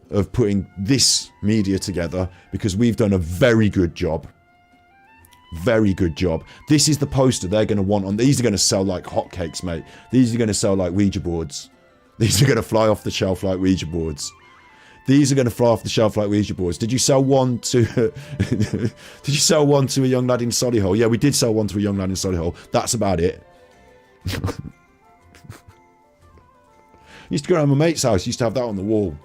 of putting this media together, because we've done a very good job. Very good job. This is the poster they're going to want on. These are going to sell like hotcakes, mate. These are going to sell like Ouija boards. These are going to fly off the shelf like Ouija boards. These are going to fly off the shelf like Ouija boards. Did you sell one to... Did you sell one to a young lad in Solihull? Yeah, we did sell one to a young lad in Solihull. That's about it. Used to go around my mate's house. Used to have that on the wall.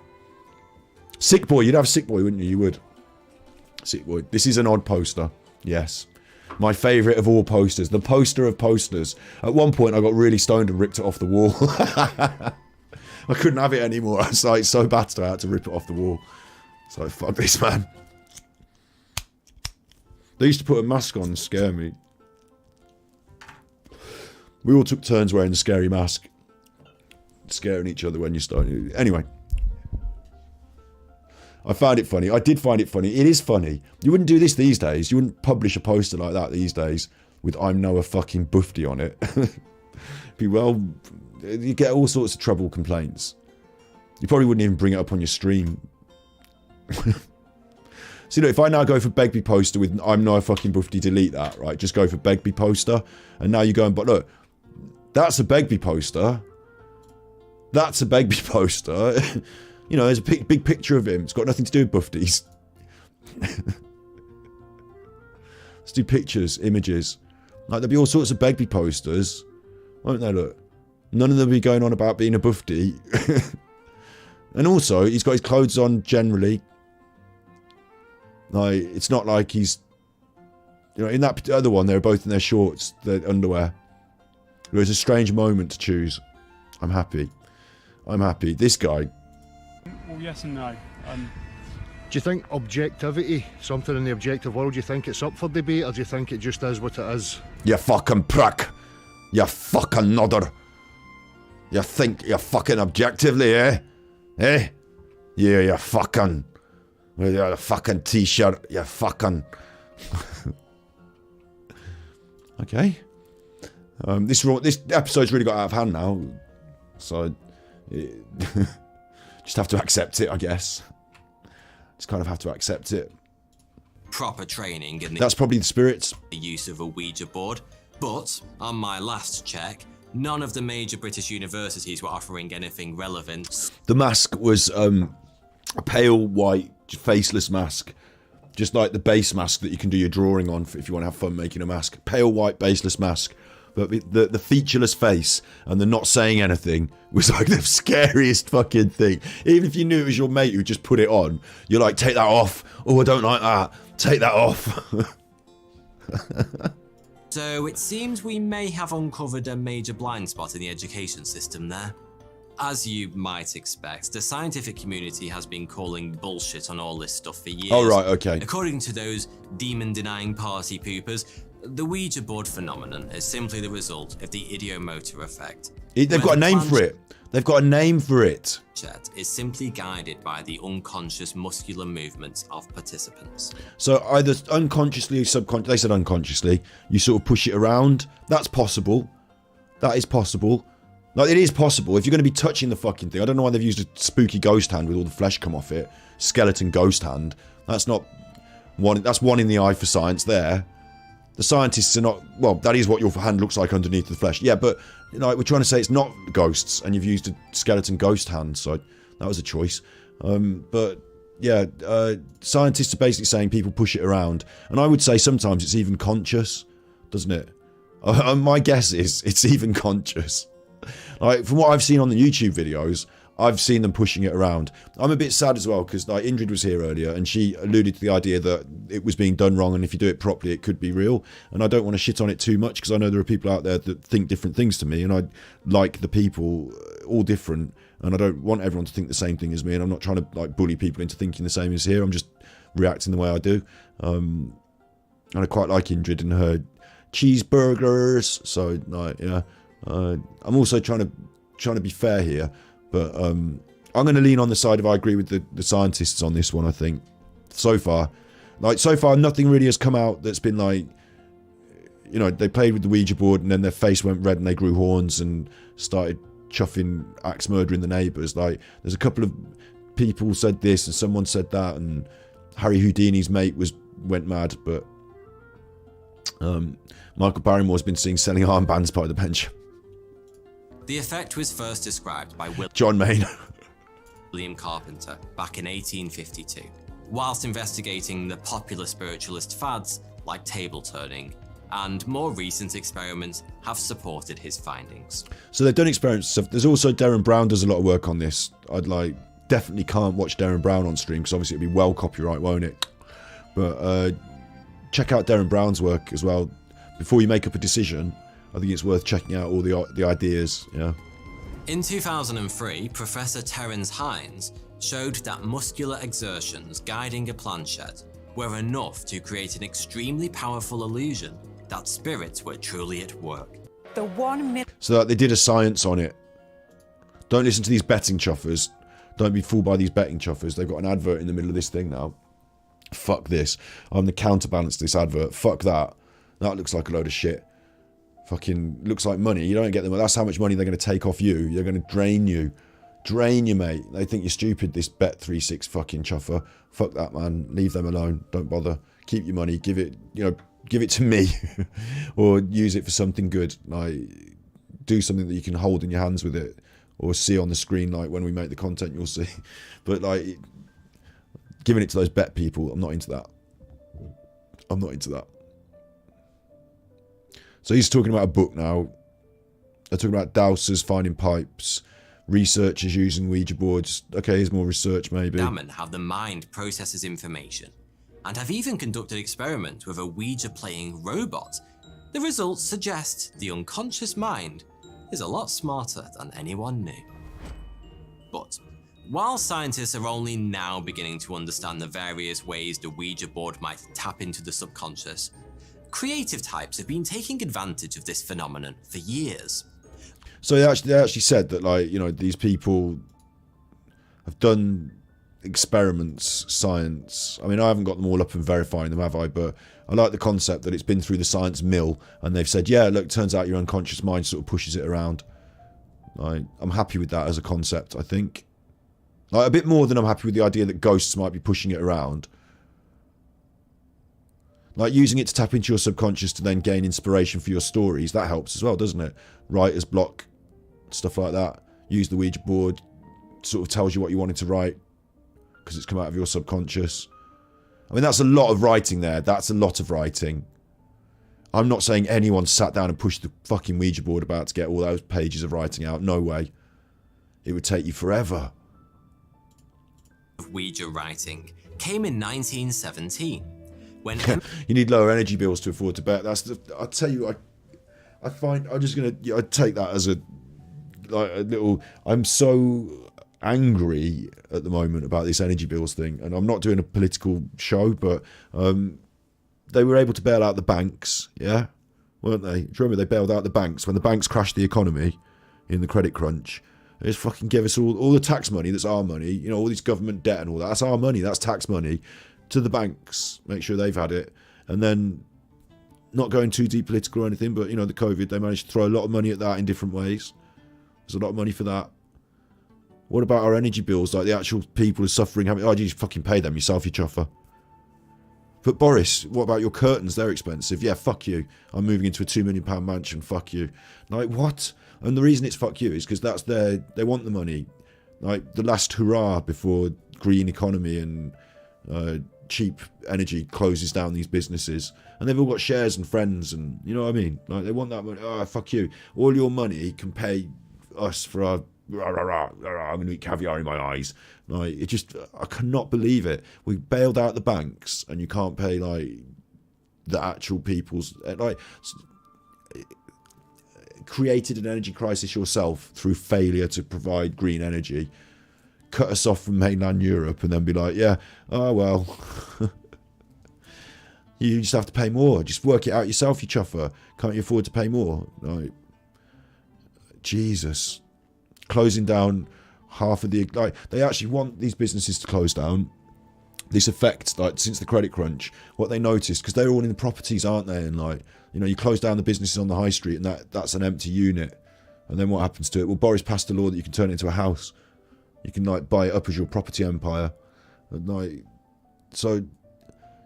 Sick boy. You'd have Sick boy, wouldn't you? You would. Sick boy. This is an odd poster. Yes. My favourite of all posters. The poster of posters. At one point, I got really stoned and ripped it off the wall. I couldn't have it anymore. I was like, so bad, I had to rip it off the wall. So, fuck this, man. They used to put a mask on and scare me. We all took turns wearing the scary mask. Scaring each other when you're stoned. Anyway. I found it funny. I did find it funny. It is funny. You wouldn't do this these days. You wouldn't publish a poster like that these days with I'm Noah fucking Buffy on it. Be well... You get all sorts of trouble complaints. You probably wouldn't even bring it up on your stream. So, if I now go for Begbie poster with I'm Noah fucking Buffy, delete that, right? Just go for Begbie poster. And now you're going, but look, that's a Begbie poster. That's a Begbie poster. You know, there's a big picture of him. It's got nothing to do with Buffy's. Let's do pictures, images. Like, there'll be all sorts of Begbie posters. Won't there, look? None of them will be going on about being a Buffy. And also, he's got his clothes on generally. Like, it's not like he's... You know, in that other one, they're both in their shorts, their underwear. It was a strange moment to choose. I'm happy. I'm happy. This guy... Well, yes and no. Do you think objectivity, something in the objective world, do you think it's up for debate, or do you think it just is what it is? You fucking prick. You fucking nodder. You think you're fucking objectively, eh? Eh? Yeah, you fucking... With your fucking t-shirt, you fucking... Okay. This episode's really got out of hand now. So... just have to accept it, I guess. Just kind of have to accept it. proper training in That's probably the spirits. the use of a Ouija board, but on my last check, none of the major British universities were offering anything relevant. The mask was a pale white faceless mask, just like the base mask that you can do your drawing on if you want to have fun making a mask. Pale white baseless mask, but the featureless face and the not saying anything was like the scariest fucking thing. Even if you knew it was your mate who just put it on, you're like, take that off. Oh, I don't like that. Take that off. So it seems we may have uncovered a major blind spot in the education system there. As you might expect, the scientific community has been calling bullshit on all this stuff for years. Oh, right, okay. According to those demon-denying party poopers, the Ouija board phenomenon is simply the result of the idiomotor effect. They've got a name for it. They've got a name for it. Chat is simply guided by the unconscious muscular movements of participants. So either unconsciously or subconsciously, they said unconsciously, you sort of push it around. That's possible. That is possible. Like, it is possible. If you're going to be touching the fucking thing, I don't know why they've used a spooky ghost hand with all the flesh come off it. Skeleton ghost hand. That's not one. That's one in the eye for science there. The scientists are not, well, that is what your hand looks like underneath the flesh. Yeah, but, you know, we're trying to say it's not ghosts, and you've used a skeleton ghost hand, so that was a choice. But, yeah, scientists are basically saying people push it around. And I would say sometimes it's even conscious, doesn't it? My guess is it's even conscious. Like, from what I've seen on the YouTube videos, I've seen them pushing it around. I'm a bit sad as well because like Indrid was here earlier and she alluded to the idea that it was being done wrong and if you do it properly it could be real. And I don't want to shit on it too much because I know there are people out there that think different things to me and I like the people all different and I don't want everyone to think the same thing as me and I'm not trying to like bully people into thinking the same as here. I'm just reacting the way I do. And I quite like Indrid and her cheeseburgers. So like yeah, I'm also trying to be fair here. But I'm going to lean on the side of I agree with the scientists on this one, I think. So far, nothing really has come out that's been like, you know, they played with the Ouija board and then their face went red and they grew horns and started chuffing, axe murdering the neighbours. Like, there's a couple of people said this and someone said that and Harry Houdini's mate went mad, but Michael Barrymore's been seen selling armbands by the bench. The effect was first described by John Mayne. William Carpenter back in 1852, whilst investigating the popular spiritualist fads like table turning, and more recent experiments have supported his findings. So they've done experiments stuff. There's also Darren Brown does a lot of work on this. I'd definitely can't watch Darren Brown on stream because obviously it'll be well copyright, won't it? But check out Darren Brown's work as well before you make up a decision. I think it's worth checking out all the ideas, yeah. In 2003, Professor Terence Hines showed that muscular exertions guiding a planchette were enough to create an extremely powerful illusion that spirits were truly at work. So that they did a science on it. Don't listen to these betting chuffers. Don't be fooled by these betting chuffers. They've got an advert in the middle of this thing now. Fuck this. I'm the counterbalance to this advert. Fuck that. That looks like a load of shit. Fucking looks like money. You don't get them. That's how much money they're going to take off you. They're going to drain you. Drain you, mate. They think you're stupid, this Bet36 fucking chuffer. Fuck that, man. Leave them alone. Don't bother. Keep your money. Give it to me. Or use it for something good. Like, do something that you can hold in your hands with it. Or see on the screen, like, when we make the content, you'll see. But, like, giving it to those bet people, I'm not into that. I'm not into that. So he's talking about a book now. They're talking about dowsers finding pipes, researchers using Ouija boards. Okay, here's more research maybe. Examine how the mind processes information, and have even conducted experiments with a Ouija playing robot. The results suggest the unconscious mind is a lot smarter than anyone knew. But while scientists are only now beginning to understand the various ways the Ouija board might tap into the subconscious, creative types have been taking advantage of this phenomenon for years. So they actually said that, like, you know, these people have done experiments, science. I mean, I haven't got them all up and verifying them, have I? But I like the concept that it's been through the science mill and they've said, yeah, look, turns out your unconscious mind sort of pushes it around. I'm happy with that as a concept, I think. Like, a bit more than I'm happy with the idea that ghosts might be pushing it around. Like using it to tap into your subconscious to then gain inspiration for your stories, that helps as well, doesn't it? Writer's block, stuff like that. Use the Ouija board, sort of tells you what you wanted to write because it's come out of your subconscious. I mean, that's a lot of writing there. That's a lot of writing. I'm not saying anyone sat down and pushed the fucking Ouija board about to get all those pages of writing out. No way. It would take you forever. Ouija writing came in 1917 when You need lower energy bills to afford to bet. That's the. I tell you, I find I'm just gonna. I take that as a little. I'm so angry at the moment about this energy bills thing, and I'm not doing a political show, but they were able to bail out the banks, yeah, weren't they? Do you remember they bailed out the banks when the banks crashed the economy in the credit crunch? They just fucking give us all the tax money. That's our money. You know, all this government debt and all that. That's our money. That's tax money to the banks. Make sure they've had it. And then, not going too deep political or anything, but, you know, the COVID, they managed to throw a lot of money at that in different ways. There's a lot of money for that. What about our energy bills? Like, the actual people who are suffering, having, oh, you just fucking pay them yourself, you chuffer. But Boris, what about your curtains? They're expensive. Yeah, fuck you. I'm moving into a £2 million mansion. Fuck you. Like, what? And the reason it's fuck you is because that's they want the money. Like, the last hurrah before green economy and cheap energy closes down these businesses. And they've all got shares and friends and, you know what I mean? Like, they want that money. Oh, fuck you. All your money can pay us for our... I'm going to eat caviar in my eyes. Like, it just... I cannot believe it. We bailed out the banks and you can't pay, like, the actual people's... Like... Created an energy crisis yourself through failure to provide green energy, cut us off from mainland Europe, and then be like, yeah, oh well, you just have to pay more. Just work it out yourself, you chuffer. Can't you afford to pay more? Like, Jesus, closing down half of the, like, they actually want these businesses to close down. This affects, like, since the credit crunch, what they noticed, because they're all in the properties, aren't they? And, like, you know, you close down the businesses on the high street and that's an empty unit. And then what happens to it? Well, Boris passed a law that you can turn it into a house. You can, like, buy it up as your property empire. And, like, so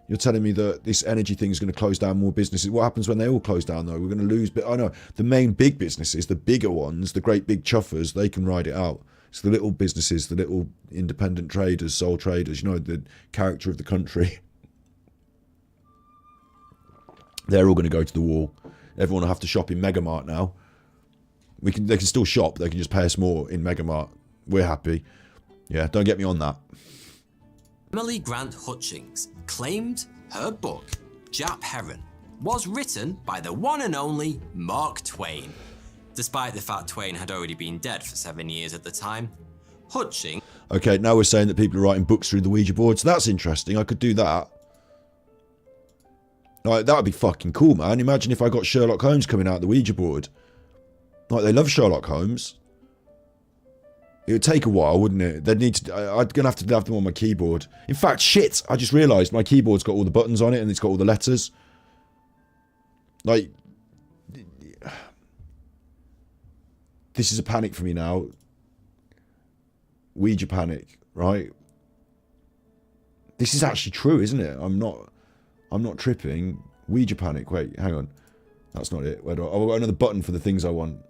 you're telling me that this energy thing is going to close down more businesses. What happens when they all close down, though? We're going to lose... But I know the main big businesses, the bigger ones, the great big chuffers, they can ride it out. It's the little businesses, the little independent traders, sole traders, you know, the character of the country. They're all going to go to the wall. Everyone will have to shop in Megamart now. They can still shop. They can just pay us more in Megamart. We're happy. Yeah, don't get me on that. Emily Grant Hutchings claimed her book, Jap Heron, was written by the one and only Mark Twain. Despite the fact Twain had already been dead for 7 years at the time, Hutchings... Okay, now we're saying that people are writing books through the Ouija board, so that's interesting. I could do that. Like, that would be fucking cool, man. Imagine if I got Sherlock Holmes coming out of the Ouija board. Like, they love Sherlock Holmes. It would take a while, wouldn't it? They'd need to... I'm going to have them on my keyboard. In fact, shit! I just realised my keyboard's got all the buttons on it and it's got all the letters. Like... This is a panic for me now. Ouija panic, right? This is actually true, isn't it? I'm not tripping. Ouija panic. Wait, hang on. That's not it. Where do I've got another button for the things I want.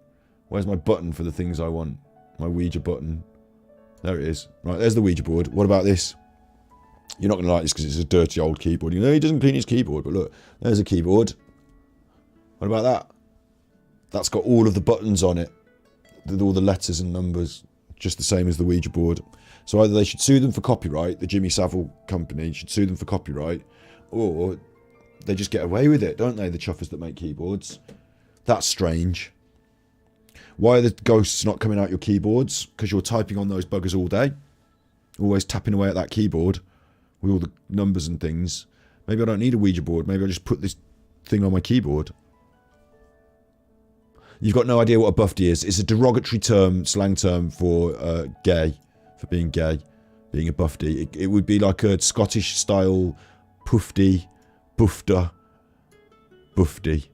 Where's my button for the things I want? My Ouija button. There it is. Right, there's the Ouija board. What about this? You're not going to like this because it's a dirty old keyboard. You know, he doesn't clean his keyboard, but look, there's a keyboard. What about that? That's got all of the buttons on it. All the letters and numbers, just the same as the Ouija board. So either they should sue them for copyright, the Jimmy Savile company should sue them for copyright, or they just get away with it, don't they, the chuffers that make keyboards? That's strange. Why are the ghosts not coming out your keyboards? Because you're typing on those buggers all day. Always tapping away at that keyboard with all the numbers and things. Maybe I don't need a Ouija board. Maybe I just put this thing on my keyboard. You've got no idea what a buffy is. It's a derogatory term, slang term for gay, for being gay, being a buffy. It would be like a Scottish style puffdy, buffda, buffdy.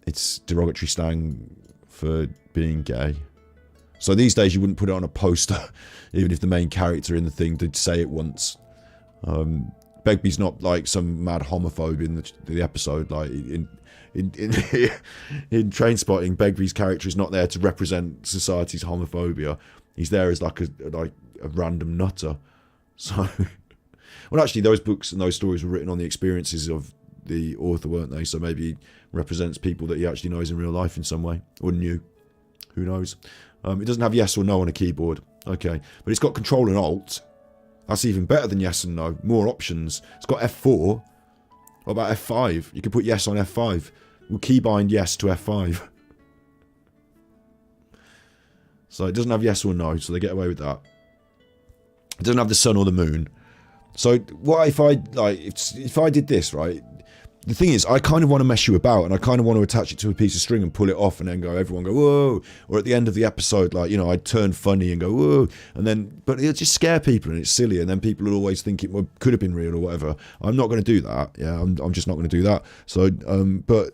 It's derogatory slang for being gay. So these days you wouldn't put it on a poster, even if the main character in the thing did say it once. Begbie's not like some mad homophobe in the episode. Like in Trainspotting, Begbie's character is not there to represent society's homophobia. He's there as like a random nutter. So, well, actually, those books and those stories were written on the experiences of the author, weren't they? So maybe he represents people that he actually knows in real life in some way, or knew. Who knows? It doesn't have yes or no on a keyboard. Okay, but it's got Control and Alt. That's even better than yes and no. More options. It's got F4. What about F5? You could put yes on F5. We'll keybind yes to F5. So it doesn't have yes or no, so they get away with that. It doesn't have the sun or the moon. So what if I, like, if I did this, right? The thing is, I kind of want to mess you about, and I kind of want to attach it to a piece of string and pull it off, and then everyone go, whoa. Or at the end of the episode, like, you know, I'd turn funny and go, whoa. And then, but it'll just scare people, and it's silly, and then people will always think it could have been real or whatever. I'm not going to do that. Yeah, I'm just not going to do that. So, but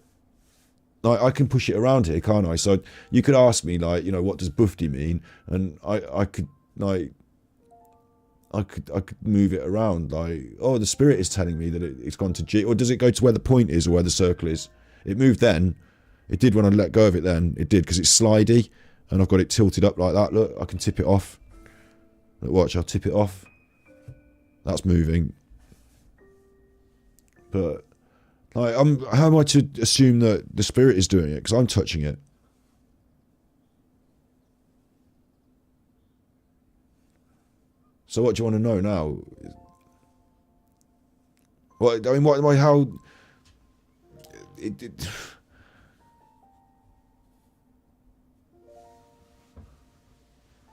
I can push it around here, can't I? So you could ask me, like, you know, what does Bufti mean? And I could, like, I could move it around, like, oh, the spirit is telling me that it's gone to G, or does it go to where the point is or where the circle is? It moved then. It did when I let go of it then. It did, because it's slidey, and I've got it tilted up like that. Look, I can tip it off. Look, watch, I'll tip it off. That's moving. But, like, how am I to assume that the spirit is doing it? Because I'm touching it. So what do you want to know now? What I mean, how? You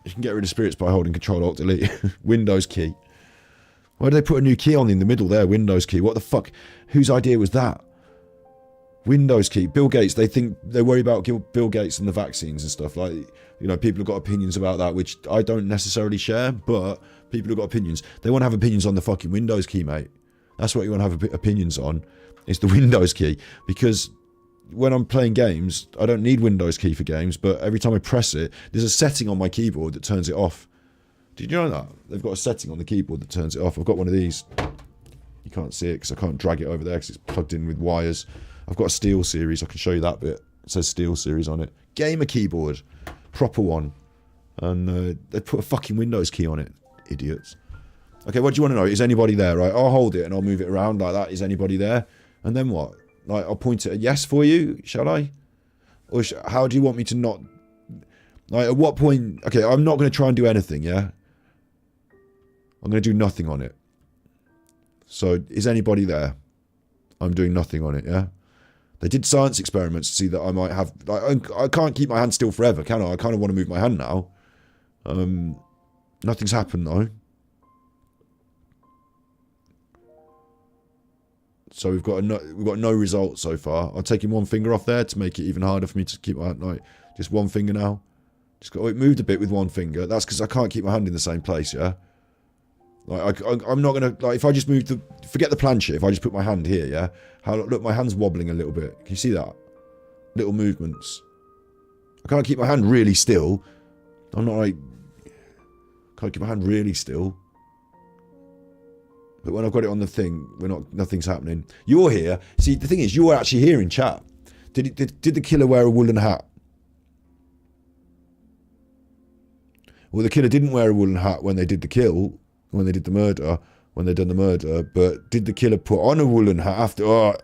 can get rid of spirits by holding Control Alt Delete. Windows key. Why did they put a new key on in the middle there? Windows key. What the fuck? Whose idea was that? Windows key. Bill Gates. They worry about Bill Gates and the vaccines and stuff. Like, you know, people have got opinions about that, which I don't necessarily share, but people have got opinions. They want to have opinions on the fucking Windows key, mate. That's what you want to have opinions on. It's the Windows key. Because when I'm playing games, I don't need Windows key for games, but every time I press it, there's a setting on my keyboard that turns it off. Did you know that? They've got a setting on the keyboard that turns it off. I've got one of these. You can't see it because I can't drag it over there because it's plugged in with wires. I've got a Steel Series. I can show you that bit. It says Steel Series on it. Gamer keyboard. Proper one. And they put a fucking Windows key on it. Idiots. Okay, what do you want to know? Is anybody there? Right, I'll hold it and I'll move it around like that. Is anybody there? And then what? Like, I'll point it at yes for you, shall I? Or how do you want me to not... Like, at what point... Okay, I'm not going to try and do anything, yeah? I'm going to do nothing on it. So, is anybody there? I'm doing nothing on it, yeah? They did science experiments to see that I might have... Like, I can't keep my hand still forever, can I? I kind of want to move my hand now. Nothing's happened, though. So we've got no result so far. I'm taking one finger off there to make it even harder for me to keep my hand, like, just one finger now. Just got, oh, it moved a bit with one finger. That's because I can't keep my hand in the same place, yeah? Like, I'm not going to... Like, if I just move the... Forget the planchette. If I just put my hand here, yeah? Look, my hand's wobbling a little bit. Can you see that? Little movements. I can't keep my hand really still. I'm not like... Can't keep my hand really still. But when I've got it on the thing, nothing's happening. You're here. See, the thing is, you're actually here in chat. Did the killer wear a woolen hat? Well, the killer didn't wear a woolen hat when they did the kill, when they did the murder, when they done the murder. But did the killer put on a woolen hat after? Oh.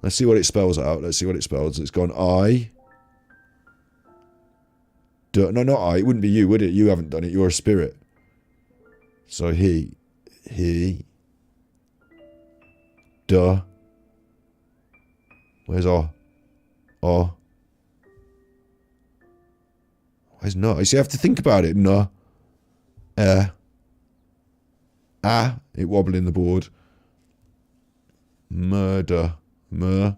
Let's see what it spells out. Let's see what it spells. It's gone I. No, not I. It wouldn't be you, would it? You haven't done it. You're a spirit. So he, duh. Where's R? R. Where's no? You see, I have to think about it. No. It wobbling the board. Murder. Mur.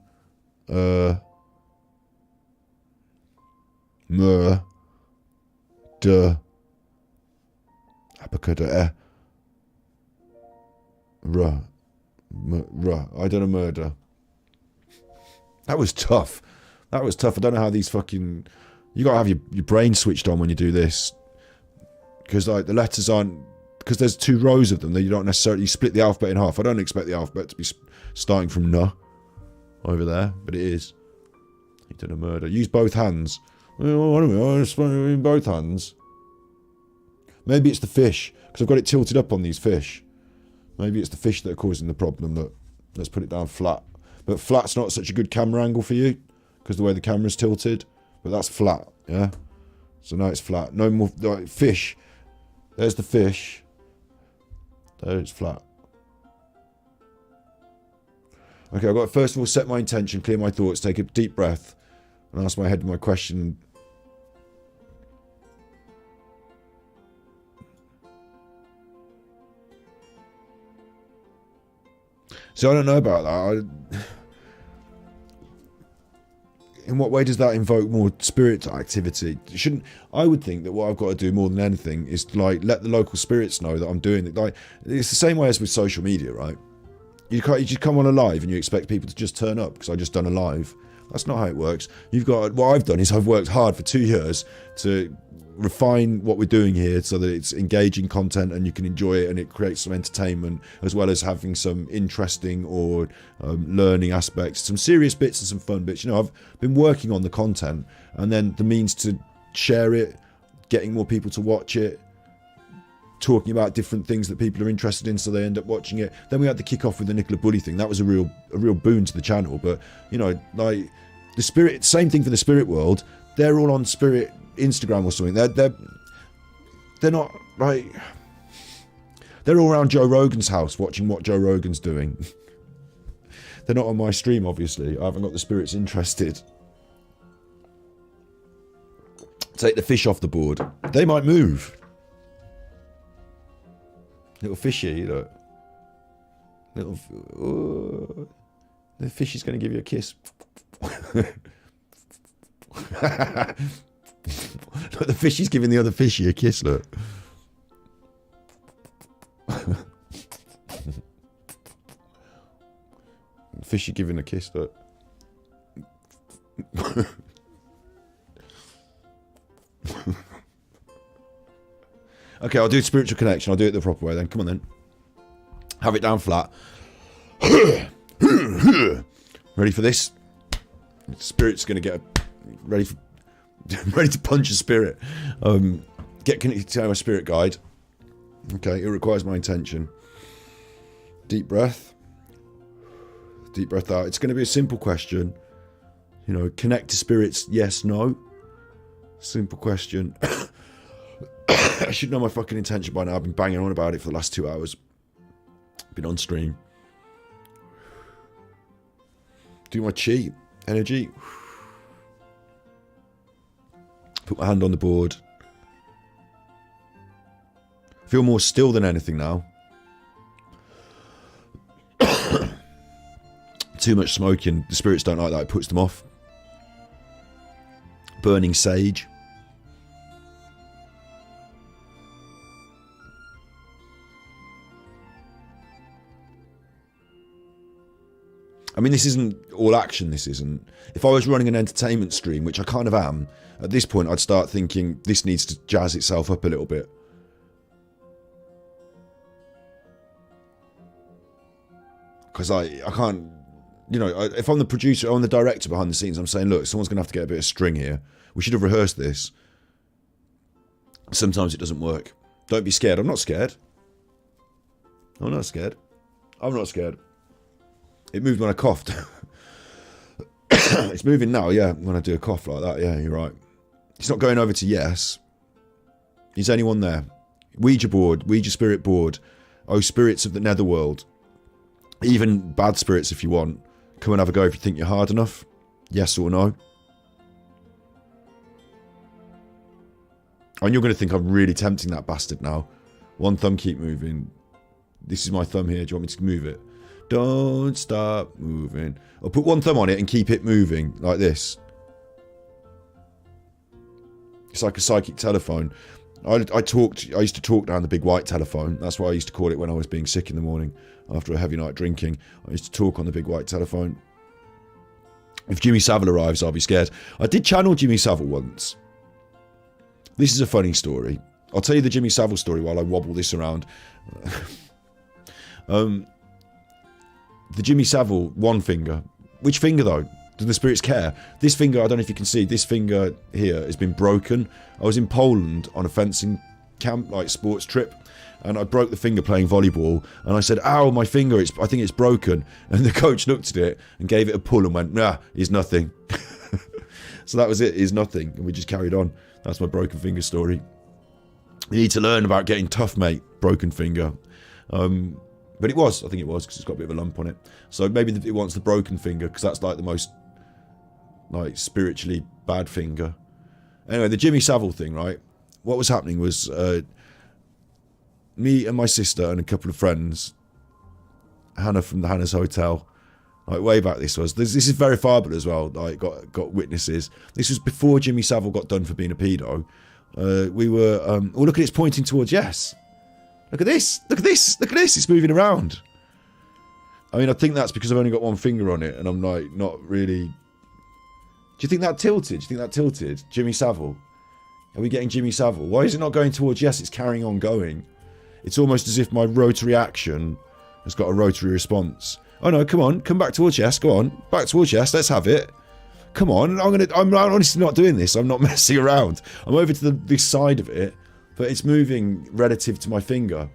Duh. Abacada. Ruh. I done a murder. That was tough. That was tough. I don't know how these fucking... You gotta have your brain switched on when you do this. Because, like, the letters aren't... because there's 2 rows of them, that you don't necessarily split the alphabet in half. I don't expect the alphabet to be starting from N over there, but it is. He did a murder. Use both hands. Well, I don't know. I spell it in both hands. Maybe it's the fish, because I've got it tilted up on these fish. Maybe it's the fish that are causing the problem. Look, let's put it down flat. But flat's not such a good camera angle for you, because the way the camera's tilted. But that's flat, yeah? So now it's flat. No more, like, fish. There's the fish. There it's flat. Okay, I've got to first of all set my intention, clear my thoughts, take a deep breath, and ask my head my question. So I don't know about that. In what way does that invoke more spirit activity? I would think that what I've got to do more than anything is to, like, let the local spirits know that I'm doing it. Like, it's the same way as with social media, right? You just come on a live and you expect people to just turn up because I just done a live. That's not how it works. What I've done is I've worked hard for 2 years to refine what we're doing here so that it's engaging content and you can enjoy it and it creates some entertainment as well as having some interesting or learning aspects, some serious bits and some fun bits. You know, I've been working on the content and then the means to share it, getting more people to watch it, talking about different things that people are interested in so they end up watching it. Then we had the kick off with the Nicola Buddy thing. That was a real boon to the channel. But, you know, like the spirit, same thing for the spirit world. They're all on spirit Instagram or something. They're not like, they're all around Joe Rogan's house watching what Joe Rogan's doing. They're not on my stream, obviously. I haven't got the spirits interested. Take the fish off the board. They might move. Little fishy, look. Little, oh, the fish is going to give you a kiss. Look, the fishy's giving the other fishy a kiss, look. Fishy giving a kiss, look. Okay, I'll do spiritual connection. I'll do it the proper way then. Come on then. Have it down flat. Ready for this? Spirit's going to get ready to punch a spirit. Get connected to my spirit guide. Okay, it requires my intention. Deep breath. Deep breath out. It's going to be a simple question. You know, connect to spirits, yes, no. Simple question. I should know my fucking intention by now. I've been banging on about it for the last 2 hours. Been on stream. Do my chi. Energy. Put my hand on the board. Feel more still than anything now. Too much smoking. The spirits don't like that. It puts them off. Burning sage. I mean, this isn't all action, this isn't. If I was running an entertainment stream, which I kind of am, at this point I'd start thinking this needs to jazz itself up a little bit. Because I can't, you know, if I'm the producer, I'm the director behind the scenes, I'm saying, look, someone's going to have to get a bit of string here. We should have rehearsed this. Sometimes it doesn't work. Don't be scared. I'm not scared. I'm not scared. I'm not scared. It moved when I coughed. It's moving now, yeah, when I do a cough like that. Yeah, you're right. It's not going over to yes. Is anyone there? Ouija board, Ouija spirit board. Oh, spirits of the netherworld. Even bad spirits if you want. Come and have a go if you think you're hard enough. Yes or no. And you're going to think I'm really tempting that bastard now. One thumb, keep moving. This is my thumb here. Do you want me to move it? Don't stop moving. I'll put one thumb on it and keep it moving like this. It's like a psychic telephone. I used to talk down the big white telephone. That's what I used to call it when I was being sick in the morning after a heavy night drinking. I used to talk on the big white telephone. If Jimmy Savile arrives, I'll be scared. I did channel Jimmy Savile once. This is a funny story. I'll tell you the Jimmy Savile story while I wobble this around. The Jimmy Savile one finger. Which finger though? Do the spirits care? This finger, I don't know if you can see, this finger here has been broken. I was in Poland on a fencing camp, like sports trip, and I broke the finger playing volleyball, and I said, ow, my finger, I think it's broken. And the coach looked at it and gave it a pull and went, nah, it's nothing. So that was it, it's nothing. And we just carried on. That's my broken finger story. You need to learn about getting tough, mate. Broken finger. But it was, I think it was, because it's got a bit of a lump on it. So maybe it wants the broken finger, because that's like the most, like, spiritually bad finger. Anyway, the Jimmy Savile thing, right? What was happening was, me and my sister and a couple of friends, Hannah from the Hannah's Hotel, like way back this is verifiable as well, like got witnesses. This was before Jimmy Savile got done for being a pedo. We were, oh look at it, it's pointing towards yes. Look at this, look at this, look at this, it's moving around. I mean, I think that's because I've only got one finger on it and I'm like, not really. Do you think that tilted? Do you think that tilted? Jimmy Savile? Are we getting Jimmy Savile? Why is it not going towards yes, it's carrying on going? It's almost as if my rotary action has got a rotary response. Oh no, come on, come back towards yes, go on, back towards yes, let's have it. Come on, I'm honestly not doing this, I'm not messing around. I'm over to this side of it, but it's moving relative to my finger.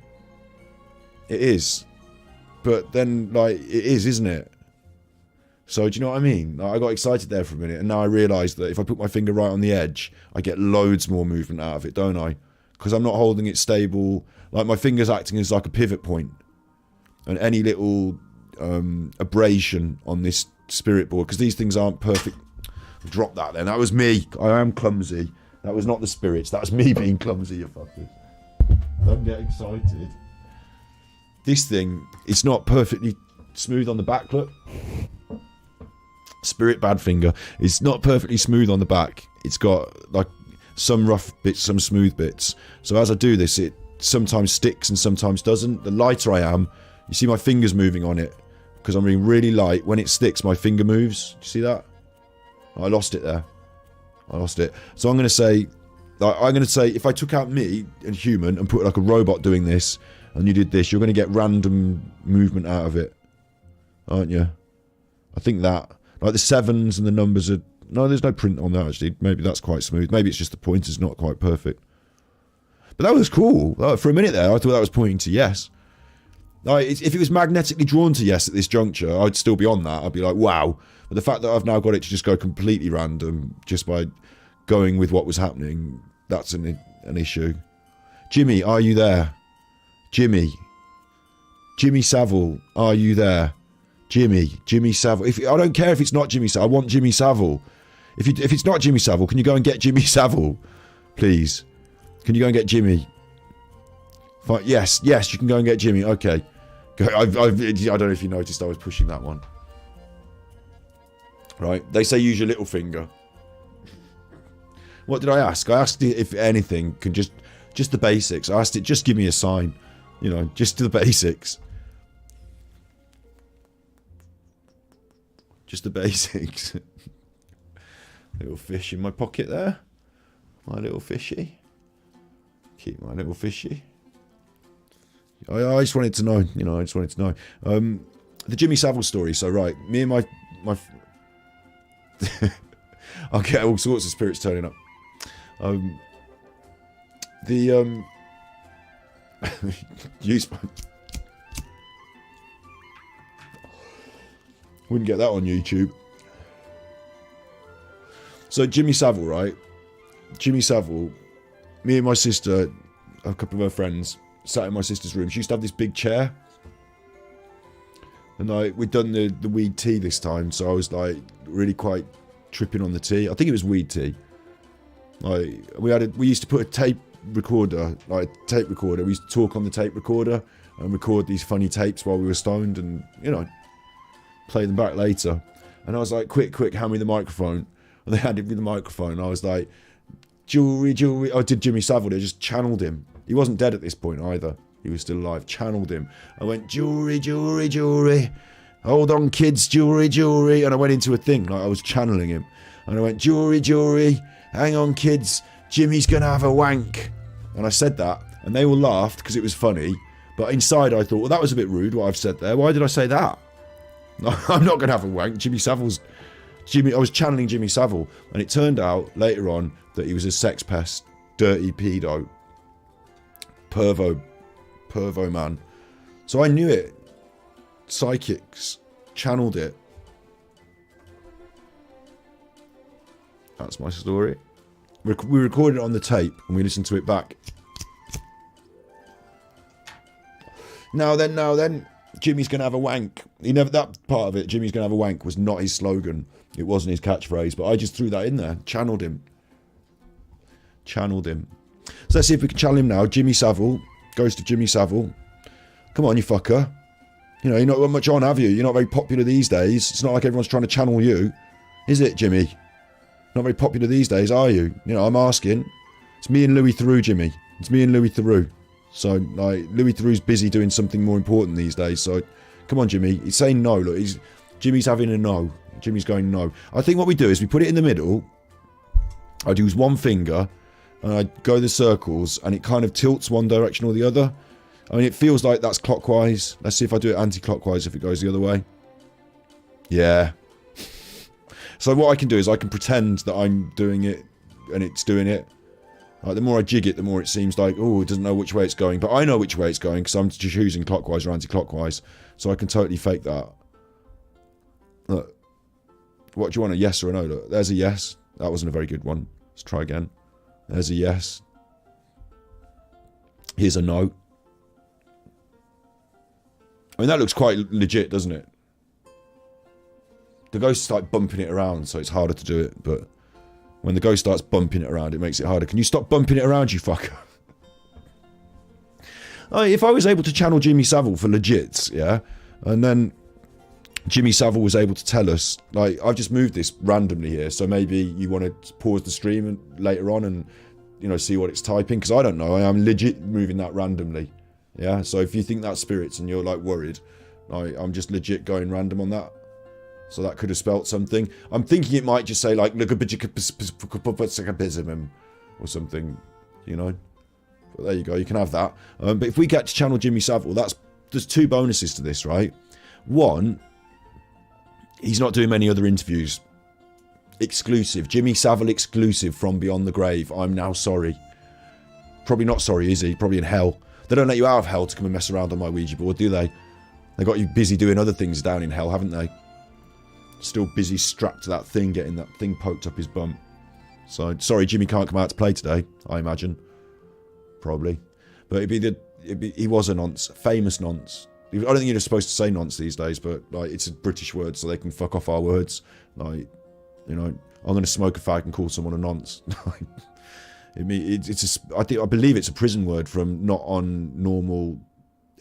It is. But then, like, it is, isn't it? So, do you know what I mean? Like, I got excited there for a minute, and now I realise that if I put my finger right on the edge, I get loads more movement out of it, don't I? Because I'm not holding it stable. Like, my finger's acting as like a pivot point. And any little abrasion on this spirit board, because these things aren't perfect. Drop that then. That was me. I am clumsy. That was not the spirits. That was me being clumsy, you fuckers. Don't get excited. This thing, it's not perfectly smooth on the back, look. Spirit bad finger. It's not perfectly smooth on the back. It's got like some rough bits, some smooth bits. So as I do this, it sometimes sticks and sometimes doesn't. The lighter I am, you see my fingers moving on it because I'm being really light. When it sticks, my finger moves. Do you see that? I lost it there. I lost it. So I'm going to say, if I took out me and human and put like a robot doing this, and you did this, you're going to get random movement out of it, aren't you? I think that, like the sevens and the numbers are, no, there's no print on that actually. Maybe that's quite smooth. Maybe it's just the pointer's not quite perfect. But that was cool. For a minute there, I thought that was pointing to yes. Like, if it was magnetically drawn to yes at this juncture, I'd still be on that. I'd be like, wow. But the fact that I've now got it to just go completely random just by going with what was happening, that's an issue. Jimmy, are you there? Jimmy Savile, are you there? Jimmy Savile. I don't care if it's not Jimmy Savile. I want Jimmy Savile. If it's not Jimmy Savile, can you go and get Jimmy Savile, please? Can you go and get Jimmy? Fine. Yes, you can go and get Jimmy. Okay. I don't know if you noticed I was pushing that one. Right. They say use your little finger. What did I ask? I asked if anything can just the basics. I asked it just give me a sign. You know, just the basics. Just the basics. Little fish in my pocket there. My little fishy. Keep my little fishy. I just wanted to know, you know, the Jimmy Savile story. So, right, me and my I'll get all sorts of spirits turning up. Use my... Wouldn't get that on YouTube. So Jimmy Savile, right? Jimmy Savile, me and my sister, a couple of her friends, sat in my sister's room. She used to have this big chair. And we'd done the weed tea this time, so I was like really quite tripping on the tea. I think it was weed tea. Like we used to put a tape recorder. We used to talk on the tape recorder and record these funny tapes while we were stoned and, you know, play them back later. And I was like, quick, hand me the microphone. And they handed me the microphone and I was like, jewelry. I did Jimmy Savile. I just channeled him. He wasn't dead at this point either. He was still alive. Channeled him. I went, jewelry. Hold on, kids, jewelry. And I went into a thing. Like I was channeling him. And I went, jewelry. Hang on, kids. Jimmy's going to have a wank. And I said that, and they all laughed because it was funny. But inside I thought, well, that was a bit rude what I've said there. Why did I say that? I'm not going to have a wank. I was channeling Jimmy Savile. And it turned out later on that he was a sex pest, dirty pedo, pervo man. So I knew it. Psychics channeled it. That's my story. We recorded it on the tape and we listened to it back. Now then, Jimmy's gonna have a wank. That part of it, Jimmy's gonna have a wank, was not his slogan. It wasn't his catchphrase, but I just threw that in there. Channeled him. So let's see if we can channel him now. Jimmy Savile. Goes to Jimmy Savile. Come on, you fucker. You know, you're not got much on, have you? You're not very popular these days. It's not like everyone's trying to channel you. Is it, Jimmy? Not very popular these days, are you? You know, I'm asking. It's me and Louis Theroux, Jimmy. It's me and Louis Theroux. So, like, Louis Theroux's busy doing something more important these days. So, come on, Jimmy. He's saying no. Look, Jimmy's having a no. Jimmy's going no. I think what we do is we put it in the middle. I'd use one finger, and I'd go the circles, and it kind of tilts one direction or the other. I mean, it feels like that's clockwise. Let's see if I do it anti-clockwise if it goes the other way. Yeah. So what I can do is I can pretend that I'm doing it and it's doing it. Like, the more I jig it, the more it seems like, oh, it doesn't know which way it's going. But I know which way it's going because I'm choosing clockwise or anti-clockwise. So I can totally fake that. Look. What do you want, a yes or a no? Look, there's a yes. That wasn't a very good one. Let's try again. There's a yes. Here's a no. I mean, that looks quite legit, doesn't it? The ghost starts bumping it around, so it's harder to do it. But when the ghost starts bumping it around, it makes it harder. Can you stop bumping it around, you fucker? If I was able to channel Jimmy Savile for legits, yeah, and then Jimmy Savile was able to tell us, like, I've just moved this randomly here, so maybe you want to pause the stream and later on and, you know, see what it's typing, because I don't know, I'm legit moving that randomly, yeah, so if you think that's spirits and you're, like, worried, I'm just legit going random on that, so that could have spelt something. I'm thinking it might just say, like, or something, you know, but there you go, you can have that. But if we get to channel Jimmy Savile, there's two bonuses to this, right? One, he's not doing many other interviews. Exclusive. Jimmy Savile exclusive from Beyond the Grave. I'm now sorry. Probably not sorry, is he? Probably in hell. They don't let you out of hell to come and mess around on my Ouija board, do they? They got you busy doing other things down in hell, haven't they? Still busy strapped to that thing, getting that thing poked up his bum. So, sorry, Jimmy can't come out to play today, I imagine. Probably. But he was a nonce. Famous nonce. I don't think you're supposed to say nonce these days, but like, it's a British word, so they can fuck off our words. Like, you know, I'm going to smoke a fag and call someone a nonce. I believe it's a prison word from not on normal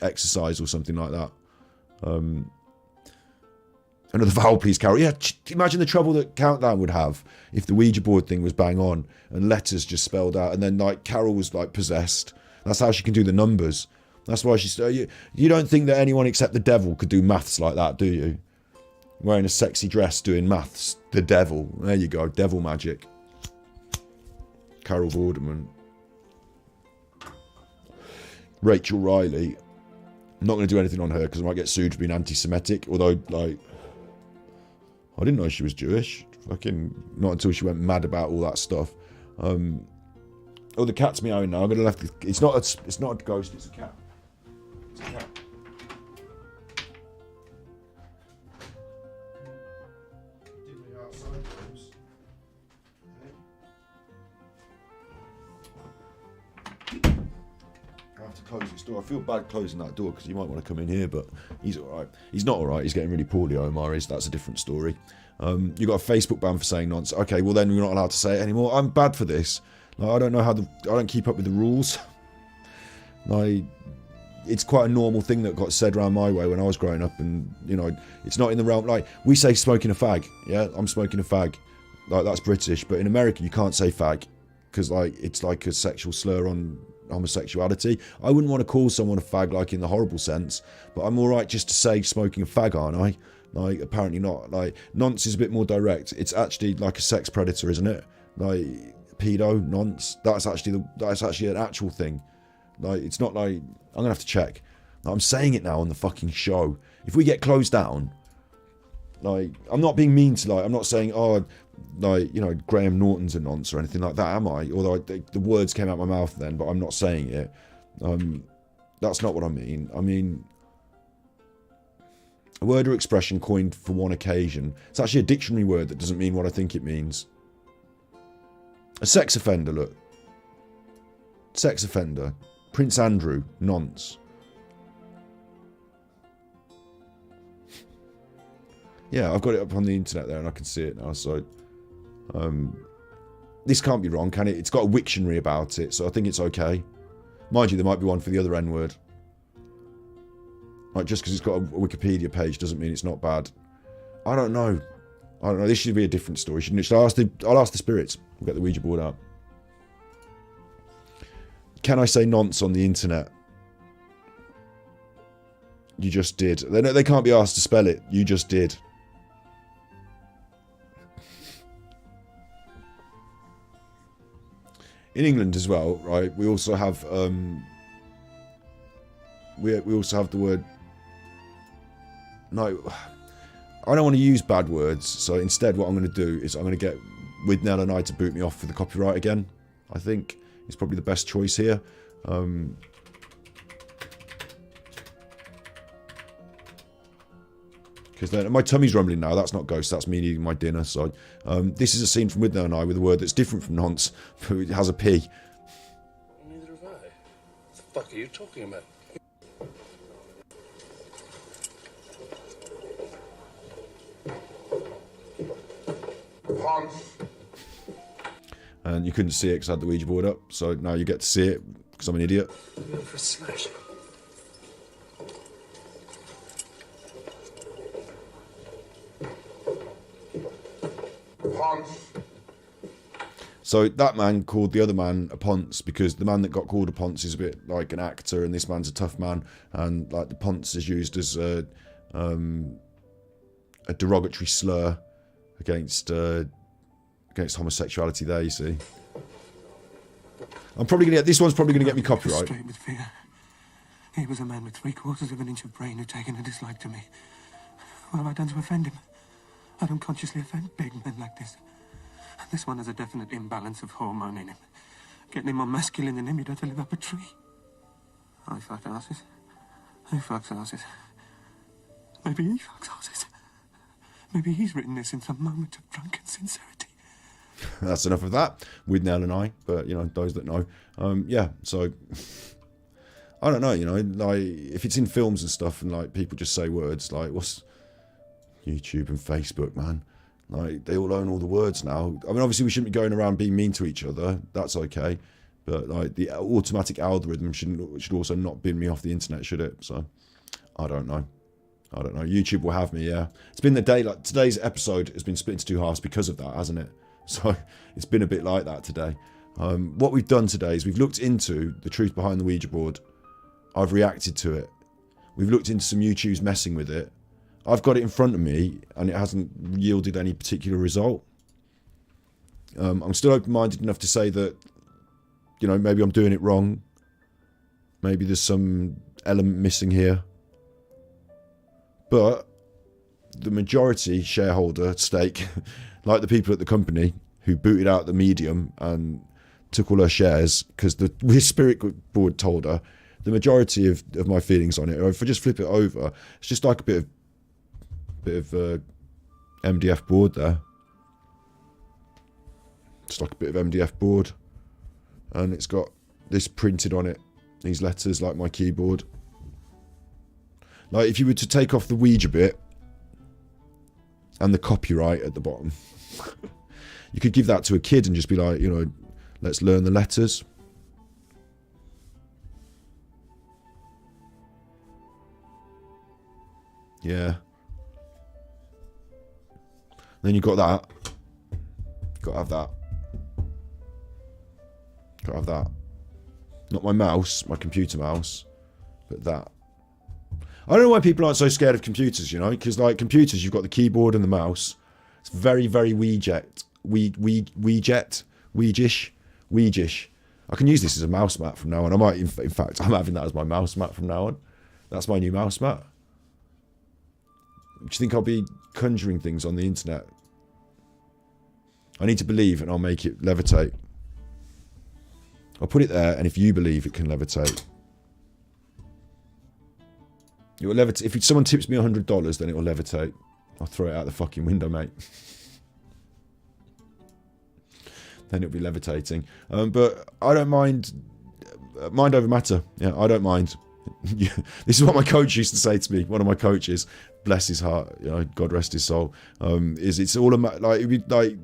exercise or something like that. Another vowel, please, Carol. Yeah, imagine the trouble that Countdown would have if the Ouija board thing was bang on and letters just spelled out, and then like Carol was like possessed. That's how she can do the numbers. That's why she's... You don't think that anyone except the devil could do maths like that, do you? Wearing a sexy dress doing maths. The devil. There you go. Devil magic. Carol Vorderman. Rachel Riley. I'm not going to do anything on her because I might get sued for being anti-Semitic. Although, like... I didn't know she was Jewish. Fucking... Not until she went mad about all that stuff. Oh, the cat's meowing now. I'm going to left... It's not a ghost, it's a cat. It's a cat. I have to close this door. I feel bad closing that door because you might want to come in here, but he's alright. He's not alright. He's getting really poorly, Omar is. That's a different story. You got a Facebook ban for saying nonsense. Okay, well then we're not allowed to say it anymore. I'm bad for this. Like, I don't know how I don't keep up with the rules. Like, it's quite a normal thing that got said around my way when I was growing up, and you know, it's not in the realm. Like, we say smoking a fag. Yeah, I'm smoking a fag. Like, that's British, but in America you can't say fag because like it's like a sexual slur on homosexuality. I wouldn't want to call someone a fag like in the horrible sense, but I'm alright just to say smoking a fag, aren't I? Like, apparently not. Like, nonce is a bit more direct. It's actually like a sex predator, isn't it? Like, pedo nonce. That's actually an actual thing. Like, it's not like, I'm gonna have to check. Like, I'm saying it now on the fucking show. If we get closed down, like, I'm not being mean to, like, I'm not saying, oh, like, you know, Graham Norton's a nonce or anything like that, am I? Although the words came out my mouth then, but I'm not saying it. That's not what I mean. I mean, a word or expression coined for one occasion. It's actually a dictionary word that doesn't mean what I think it means. A sex offender, look. Sex offender. Prince Andrew, nonce. Yeah, I've got it up on the internet there and I can see it now, so... this can't be wrong, can it? It's got a Wiktionary about it, so I think it's okay. Mind you, there might be one for the other N-word. Like, just because it's got a Wikipedia page doesn't mean it's not bad. I don't know. This should be a different story, shouldn't it? I'll ask the spirits. We'll get the Ouija board out. Can I say nonce on the internet? You just did. They can't be asked to spell it. You just did. In England as well, right? We also have we also have the word. No, I don't want to use bad words. So instead, what I'm going to do is I'm going to get Widnell and I to boot me off for the copyright again. I think it's probably the best choice here. Because my tummy's rumbling now. That's not ghost. That's me eating my dinner. So this is a scene from Widnell and I with a word that's different from nonce, but it has a P. Neither have I. What the fuck are you talking about? And you couldn't see it because I had the Ouija board up. So now you get to see it because I'm an idiot. Going for a smash. So that man called the other man a ponce because the man that got called a ponce is a bit like an actor and this man's a tough man, and like the ponce is used as a derogatory slur against homosexuality there, you see. I'm probably gonna get, this one's probably gonna get me copyright. Straight with fear. He was a man with 3/4 of an inch of brain who'd taken a dislike to me. What have I done to offend him? I don't consciously offend big men like this. This one has a definite imbalance of hormone in him. Getting him more masculine than him, he'd have to live up a tree. I fuck asses. Who fucks asses? Maybe he fucks asses. Maybe he's written this in some moment of drunken sincerity. That's enough of that. Widnell and I, but you know, those that know. Yeah, so I don't know, you know, like if it's in films and stuff and like people just say words, like what's YouTube and Facebook, man? Like they all own all the words now. I mean, obviously we shouldn't be going around being mean to each other. That's okay, but like the automatic algorithm should also not bin me off the internet, should it? So I don't know. YouTube will have me. Yeah, it's been the day. Like today's episode has been split into two halves because of that, hasn't it? So it's been a bit like that today. What we've done today is we've looked into the truth behind the Ouija board. I've reacted to it. We've looked into some YouTubes messing with it. I've got it in front of me and it hasn't yielded any particular result. I'm still open-minded enough to say that, you know, maybe I'm doing it wrong. Maybe there's some element missing here. But the majority shareholder stake, like the people at the company who booted out the medium and took all her shares because the spirit board told her, the majority of my feelings on it, or if I just flip it over, it's just like a bit of MDF board there. Just like a bit of MDF board. And it's got this printed on it, these letters like my keyboard. Like if you were to take off the Ouija bit and the copyright at the bottom, you could give that to a kid and just be like, you know, let's learn the letters. Yeah. Then you got that. Got to have that. Got to have that. Not my mouse, my computer mouse, but that. I don't know why people aren't so scared of computers, you know, because like computers, you've got the keyboard and the mouse. It's very, very Ouija-jet. Ouija-ish. Ouija-ish. I can use this as a mouse mat from now on. I might, in fact, I'm having that as my mouse mat from now on. That's my new mouse mat. Do you think I'll be conjuring things on the internet? I need to believe and I'll make it levitate. I'll put it there, and if you believe it can levitate. It will levitate. If someone tips me $100, then it will levitate. I'll throw it out the fucking window, mate. Then it'll be levitating. But I don't mind. Mind over matter. Yeah, I don't mind. This is what my coach used to say to me. One of my coaches, bless his heart, you know, God rest his soul. Is it's all about like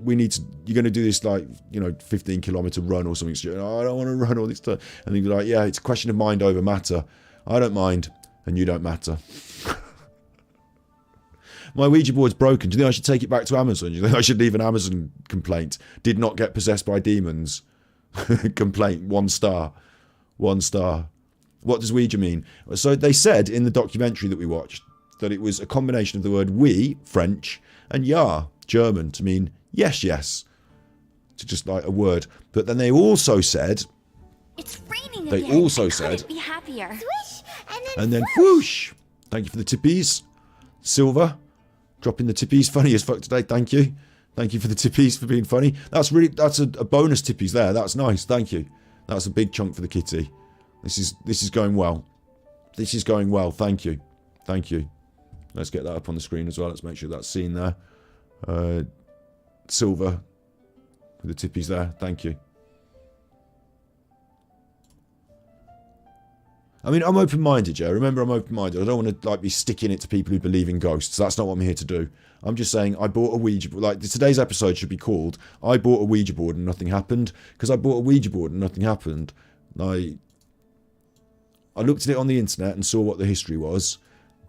we need to. You're going to do this 15-kilometer run or something. So, I don't want to run all this stuff. And he'd be like, yeah, it's a question of mind over matter. I don't mind, and you don't matter. My Ouija board's broken. Do you think I should take it back to Amazon? Do you think I should leave an Amazon complaint? Did not get possessed by demons. Complaint, 1 star. 1 star. What does Ouija mean? So they said in the documentary that we watched that it was a combination of the word oui, French, and ja, German, to mean yes, yes. To just like a word. But then they also said... It's raining They again. also I said... couldn't be happier. Swish, And then whoosh. Thank you for the tippies. Silver. Dropping the tippies. Funny as fuck today. Thank you. Thank you for the tippies for being funny. That's a bonus tippies there. That's nice. Thank you. That's a big chunk for the kitty. This is going well. This is going well. Thank you. Thank you. Let's get that up on the screen as well. Let's make sure that's seen there. Silver. With the tippies there. Thank you. I mean, I'm open-minded, yeah. Remember, I'm open-minded. I don't want to be sticking it to people who believe in ghosts. That's not what I'm here to do. I'm just saying I bought a Ouija board. Today's episode should be called I bought a Ouija board and nothing happened. Because I bought a Ouija board and nothing happened. I looked at it on the internet and saw what the history was.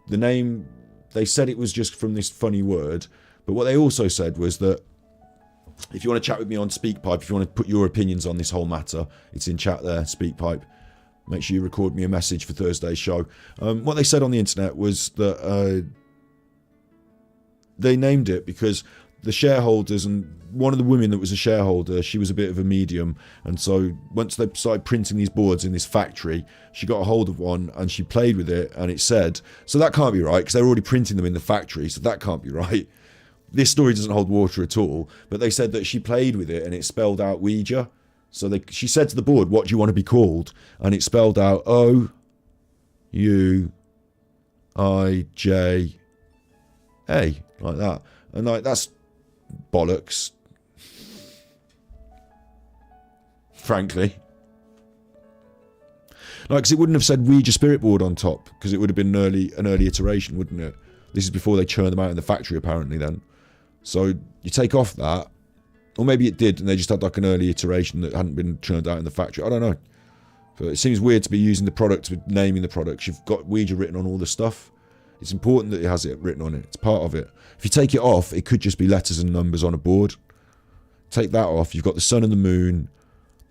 The name, they said it was just from this funny word. But what they also said was that if you want to chat with me on SpeakPipe, if you want to put your opinions on this whole matter, it's in chat there, SpeakPipe. Make sure you record me a message for Thursday's show. What they said on the internet was that they named it because the shareholders, and one of the women that was a shareholder, she was a bit of a medium, and so once they started printing these boards in this factory, she got a hold of one and she played with it, and it said, so that can't be right because they're already printing them in the factory, so that can't be right. This story doesn't hold water at all, but they said that she played with it and it spelled out Ouija. So she said to the board, what do you want to be called? And it spelled out O-U-I-J-A, like that. And that's bollocks. Frankly. Because it wouldn't have said Ouija Spirit Board on top, because it would have been an early iteration, wouldn't it? This is before they churned them out in the factory, apparently, then. So you take off that. Or maybe it did, and they just had an early iteration that hadn't been churned out in the factory. I don't know. But it seems weird to be using the product with naming the products. You've got Ouija written on all the stuff. It's important that it has it written on it. It's part of it. If you take it off, it could just be letters and numbers on a board. Take that off. You've got the sun and the moon.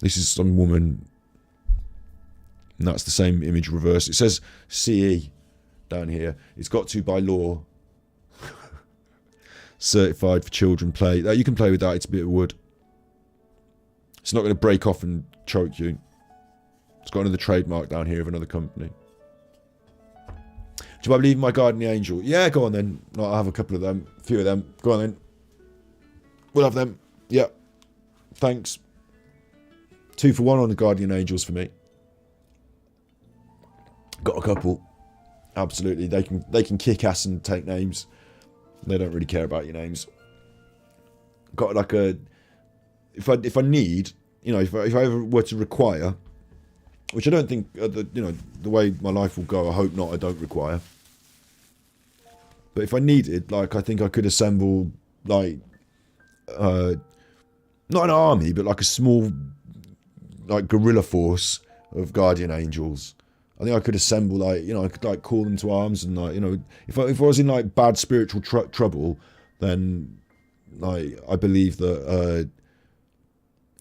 This is some woman. And that's the same image reversed. It says CE down here. It's got to by law. Certified for children play. You can play with that. It's a bit of wood. It's not going to break off and choke you. It's got another trademark down here of another company. Do I believe in my guardian angel? Yeah, go on then. I'll have a couple of them. A few of them. Go on then. We'll have them. Yeah. Thanks. 2 for 1 on the guardian angels for me. Got a couple. Absolutely. They can kick ass and take names. They don't really care about your names. Got if I need, if I ever were to require, which I don't think, the way my life will go, I hope not, I don't require. But if I needed, I think I could assemble, not an army, but a small, guerrilla force of guardian angels. I think I could assemble, I could call them to arms, and if I was in bad spiritual trouble, then I believe that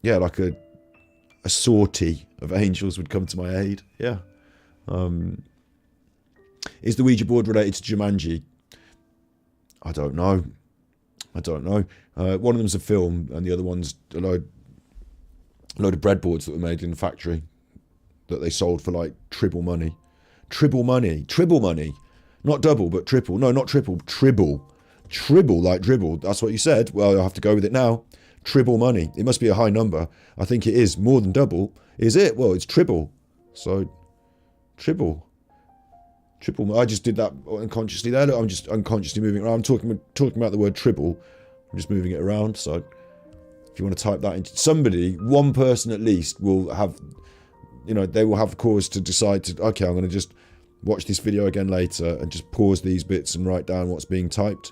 a sortie of angels would come to my aid. Yeah. Is the Ouija board related to Jumanji? I don't know. One of them's a film, and the other one's A load of breadboards that were made in the factory that they sold for like triple money. Triple money. Triple money. Not double, but triple. No, not triple. Tribble. Tribble, like dribble. That's what you said. Well, I'll have to go with it now. Tribble money. It must be a high number. I think it is more than double. Is it? Well, it's triple. So, tribble. Triple. I just did that unconsciously there. Look, I'm just unconsciously moving around. I'm talking about the word tribble. I'm just moving it around. So, if you want to type that into somebody, one person at least will have, you know, they will have cause to decide to, okay, I'm going to just watch this video again later and just pause these bits and write down what's being typed.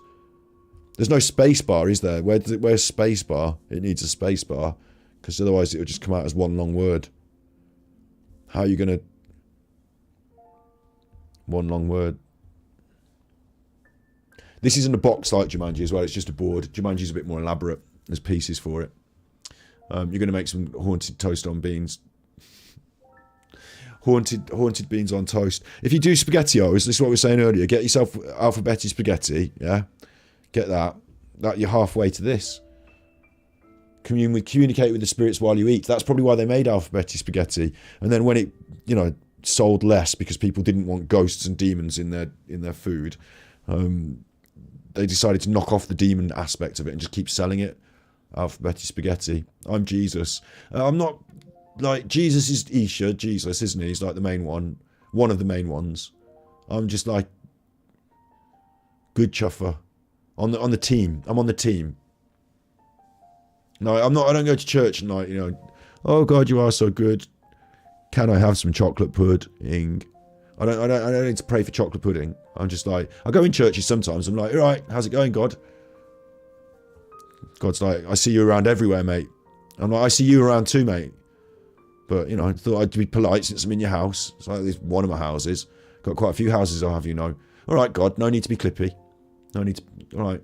There's no space bar, is there? Where's space bar? It needs a space bar, because otherwise it will just come out as one long word. How are you going to... One long word. This isn't a box like Jumanji as well, it's just a board. Jumanji's a bit more elaborate. There's pieces for it. You're going to make some haunted toast on beans. Haunted beans on toast. If you do SpaghettiOs, this is what we were saying earlier, get yourself alphabetti spaghetti, yeah? Get that. You're halfway to this. Communicate with the spirits while you eat. That's probably why they made alphabetti spaghetti. And then when it, you know, sold less because people didn't want ghosts and demons in their food, they decided to knock off the demon aspect of it and just keep selling it. Alphabetti spaghetti. I'm Jesus. I'm not, like, Jesus is Isha, Jesus, isn't he? He's like the main one. One of the main ones. I'm just like, good chuffer. On the team. I'm on the team. No, I'm not. I don't go to church and like, you know, oh God, you are so good. Can I have some chocolate pudding? I don't need to pray for chocolate pudding. I'm just like, I go in churches sometimes. I'm like, all right, how's it going, God? God's like, I see you around everywhere, mate. I'm like, I see you around too, mate. But, you know, I thought I'd be polite since I'm in your house. It's like, this is one of my houses. Got quite a few houses, I'll have you know. All right, God, no need to be clippy. No need to... All right.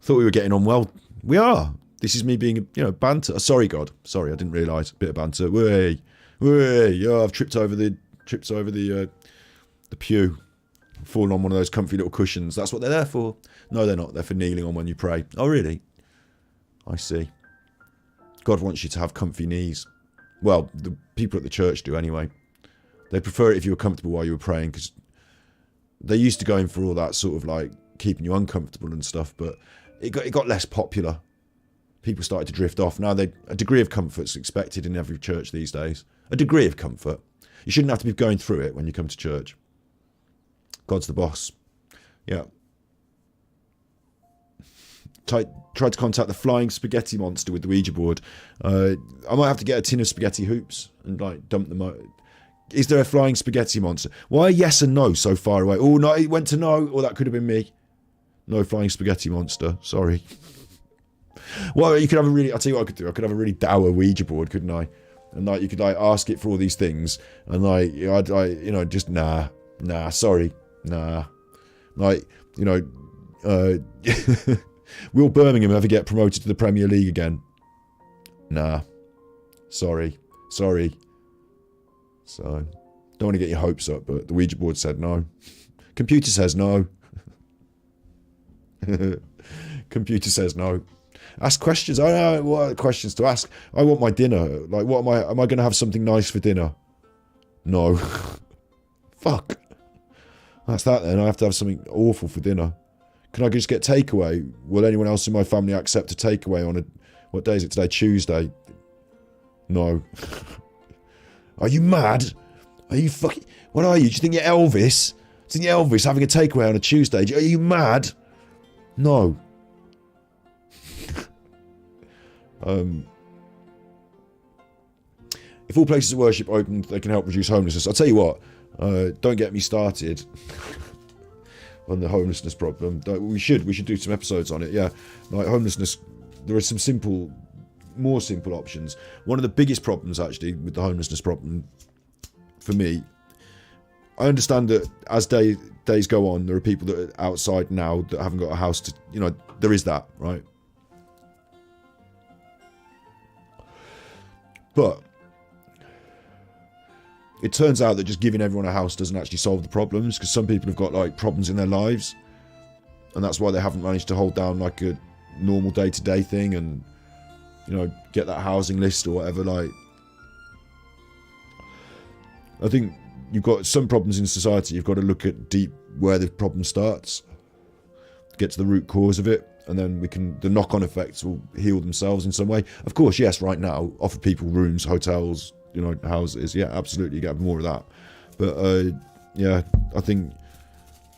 Thought we were getting on well. We are. This is me being, you know, banter. Sorry, God. Sorry, I didn't realise. Bit of banter. Way. Yeah, I've tripped over the pew. Fallen on one of those comfy little cushions. That's what they're there for. No, they're not. They're for kneeling on when you pray. Oh, really? I see. God wants you to have comfy knees. Well, the people at the church do anyway. They prefer it if you were comfortable while you were praying, because they used to go in for all that sort of like keeping you uncomfortable and stuff, but it got less popular. People started to drift off. Now a degree of comfort's expected in every church these days. A degree of comfort. You shouldn't have to be going through it when you come to church. God's the boss. Yeah. Tried to contact the flying spaghetti monster with the Ouija board. I might have to get a tin of spaghetti hoops and like dump them out. Is there a flying spaghetti monster? Why yes and no so far away? Oh, no, it went to no. Or that could have been me. No flying spaghetti monster. Sorry. Well, you could have a really... I'll tell you what I could do. I could have a really dour Ouija board, couldn't I? And like, you could like ask it for all these things. And like, I'd you know, just nah, sorry, nah. Like, you know, will Birmingham ever get promoted to the Premier League again? Nah. Sorry. So, don't want to get your hopes up, but the Ouija board said no. Computer says no. Computer says no. Ask questions. I don't know what questions to ask. I want my dinner. Like, what am I going to have something nice for dinner? No. Fuck. That's that then. I have to have something awful for dinner. Can I just get takeaway? Will anyone else in my family accept a takeaway on what day is it today? Tuesday. No. Are you mad? Are you fucking... What are you? Do you think you're Elvis? Do you think you're Elvis having a takeaway on a Tuesday? Are you mad? No. If all places of worship opened, they can help reduce homelessness. I'll tell you what, don't get me started on the homelessness problem. We should do some episodes on it, yeah. Like homelessness, there are some more simple options. One of the biggest problems, actually, with the homelessness problem, for me, I understand that as days go on, there are people that are outside now that haven't got a house to, you know, there is that, right? But it turns out that just giving everyone a house doesn't actually solve the problems, because some people have got like problems in their lives, and that's why they haven't managed to hold down like a normal day-to-day thing. And you know, get that housing list or whatever. Like, I think you've got some problems in society. You've got to look at deep where the problem starts, get to the root cause of it, and then the knock-on effects will heal themselves in some way. Of course, yes, right now, offer people rooms, hotels, you know, houses. Yeah, absolutely, you get more of that. But yeah, I think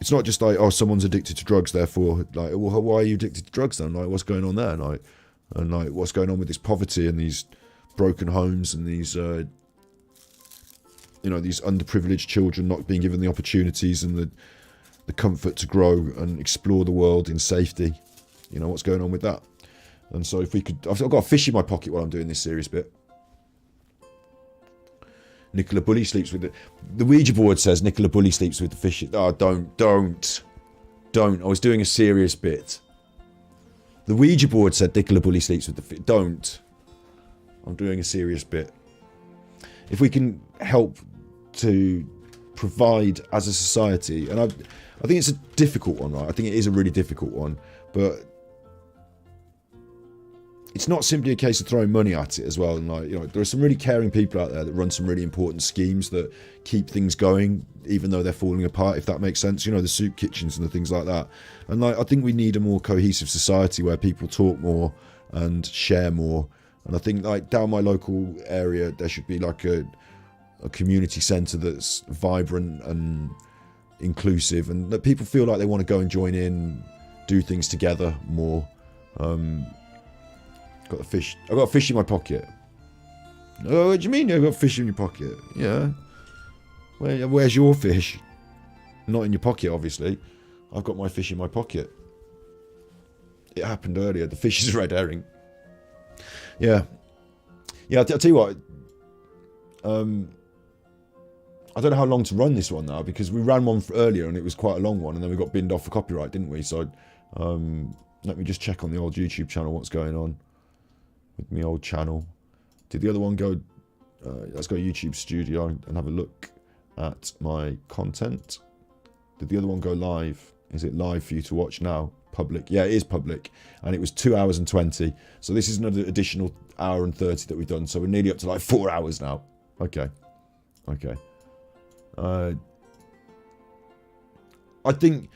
it's not just like, oh, someone's addicted to drugs, therefore, like, well, why are you addicted to drugs then? Like, what's going on there? Like, and like, what's going on with this poverty and these broken homes and these, you know, these underprivileged children not being given the opportunities and the comfort to grow and explore the world in safety. You know, what's going on with that? And so if we could, I've got a fish in my pocket while I'm doing this serious bit. Nicola Bully sleeps with the Ouija board says Nicola Bully sleeps with the fish. Oh, don't. I was doing a serious bit. The Ouija board said Nicola Bully sleeps with the fish. Don't. I'm doing a serious bit. If we can help to provide as a society, and I think it's a difficult one, right? I think it is a really difficult one, but it's not simply a case of throwing money at it as well. And like, you know, there are some really caring people out there that run some really important schemes that keep things going, even though they're falling apart, if that makes sense. You know, the soup kitchens and the things like that. And like, I think we need a more cohesive society where people talk more and share more. And I think like down my local area, there should be like a community centre that's vibrant and inclusive, and that people feel like they want to go and join in, do things together more. Got a fish. I've got a fish in my pocket. Oh, what do you mean you've got a fish in your pocket? Yeah. Where's your fish? Not in your pocket, obviously. I've got my fish in my pocket. It happened earlier. The fish is a red herring. Yeah. Yeah, I'll tell you what. I don't know how long to run this one now, because we ran one earlier and it was quite a long one, and then we got binned off for copyright, didn't we? So let me just check on the old YouTube channel what's going on with my old channel. Did the other one go? Let's go YouTube Studio and have a look at my content. Did the other one go live? Is it live for you to watch now? Public? Yeah, it is public, and it was 2 hours and 20. So this is another additional hour and 30 that we've done. So we're nearly up to like 4 hours now. Okay. I think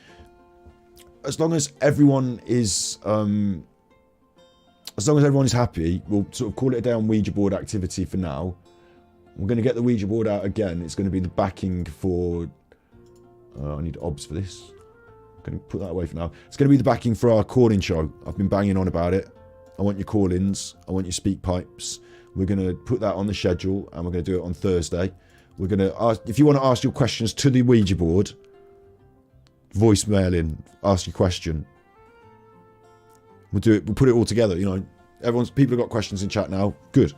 as long as everyone is happy, we'll sort of call it a day on Ouija board activity for now. We're going to get the Ouija board out again. It's going to be the backing for I need obs for this. I'm going to put that away for now. It's going to be the backing for our call-in show. I've been banging on about it. I want your call-ins. I want your speak pipes. We're going to put that on the schedule, and we're going to do it on Thursday. We're going to ask, if you want to ask your questions to the Ouija board, voicemail in, ask your question. We'll do it. We'll put it all together. You know, people have got questions in chat now. Good.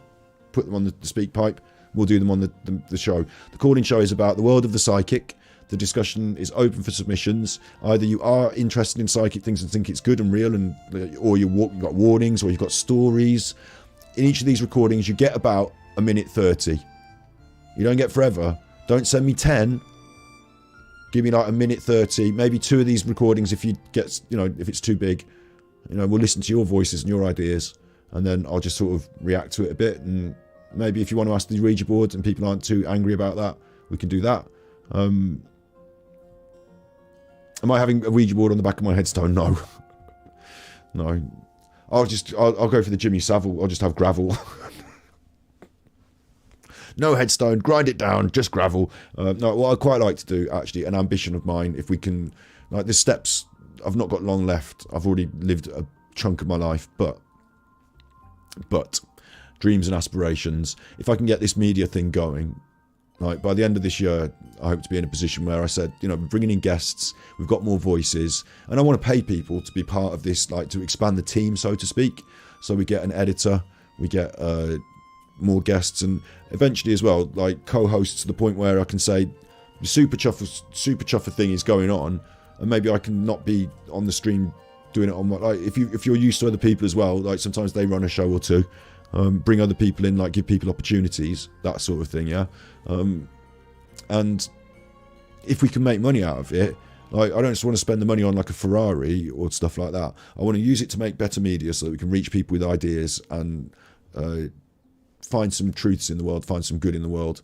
Put them on the speak pipe. We'll do them on the show. The call-in show is about the world of the psychic. The discussion is open for submissions. Either you are interested in psychic things and think it's good and real, and or you've got warnings, or you've got stories. In each of these recordings, you get about 1:30. You don't get forever. Don't send me 10. Give me like 1:30. Maybe 2 of these recordings if you get, you know, if it's too big. You know, we'll listen to your voices and your ideas, and then I'll just sort of react to it a bit. And maybe if you want to ask the Ouija board and people aren't too angry about that, we can do that. Am I having a Ouija board on the back of my headstone? No. No. I'll go for the Jimmy Savile. I'll just have gravel. No headstone, grind it down, just gravel. No, what I'd quite like to do, actually, an ambition of mine, if we can, like the steps, I've not got long left. I've already lived a chunk of my life, but dreams and aspirations. If I can get this media thing going, like by the end of this year, I hope to be in a position where I said, you know, we're bringing in guests, we've got more voices, and I want to pay people to be part of this, like to expand the team, so to speak. So we get an editor, we get more guests, and eventually as well, like co-hosts to the point where I can say, the Super Chuffer thing is going on, and maybe I can not be on the stream doing it on my, like if you're used to other people as well, like sometimes they run a show or two. Bring other people in, like give people opportunities, that sort of thing, yeah. And if we can make money out of it, Like, I don't just want to spend the money on like a Ferrari or stuff like that. I want to use it to make better media so that we can reach people with ideas and find some truths in the world, find some good in the world,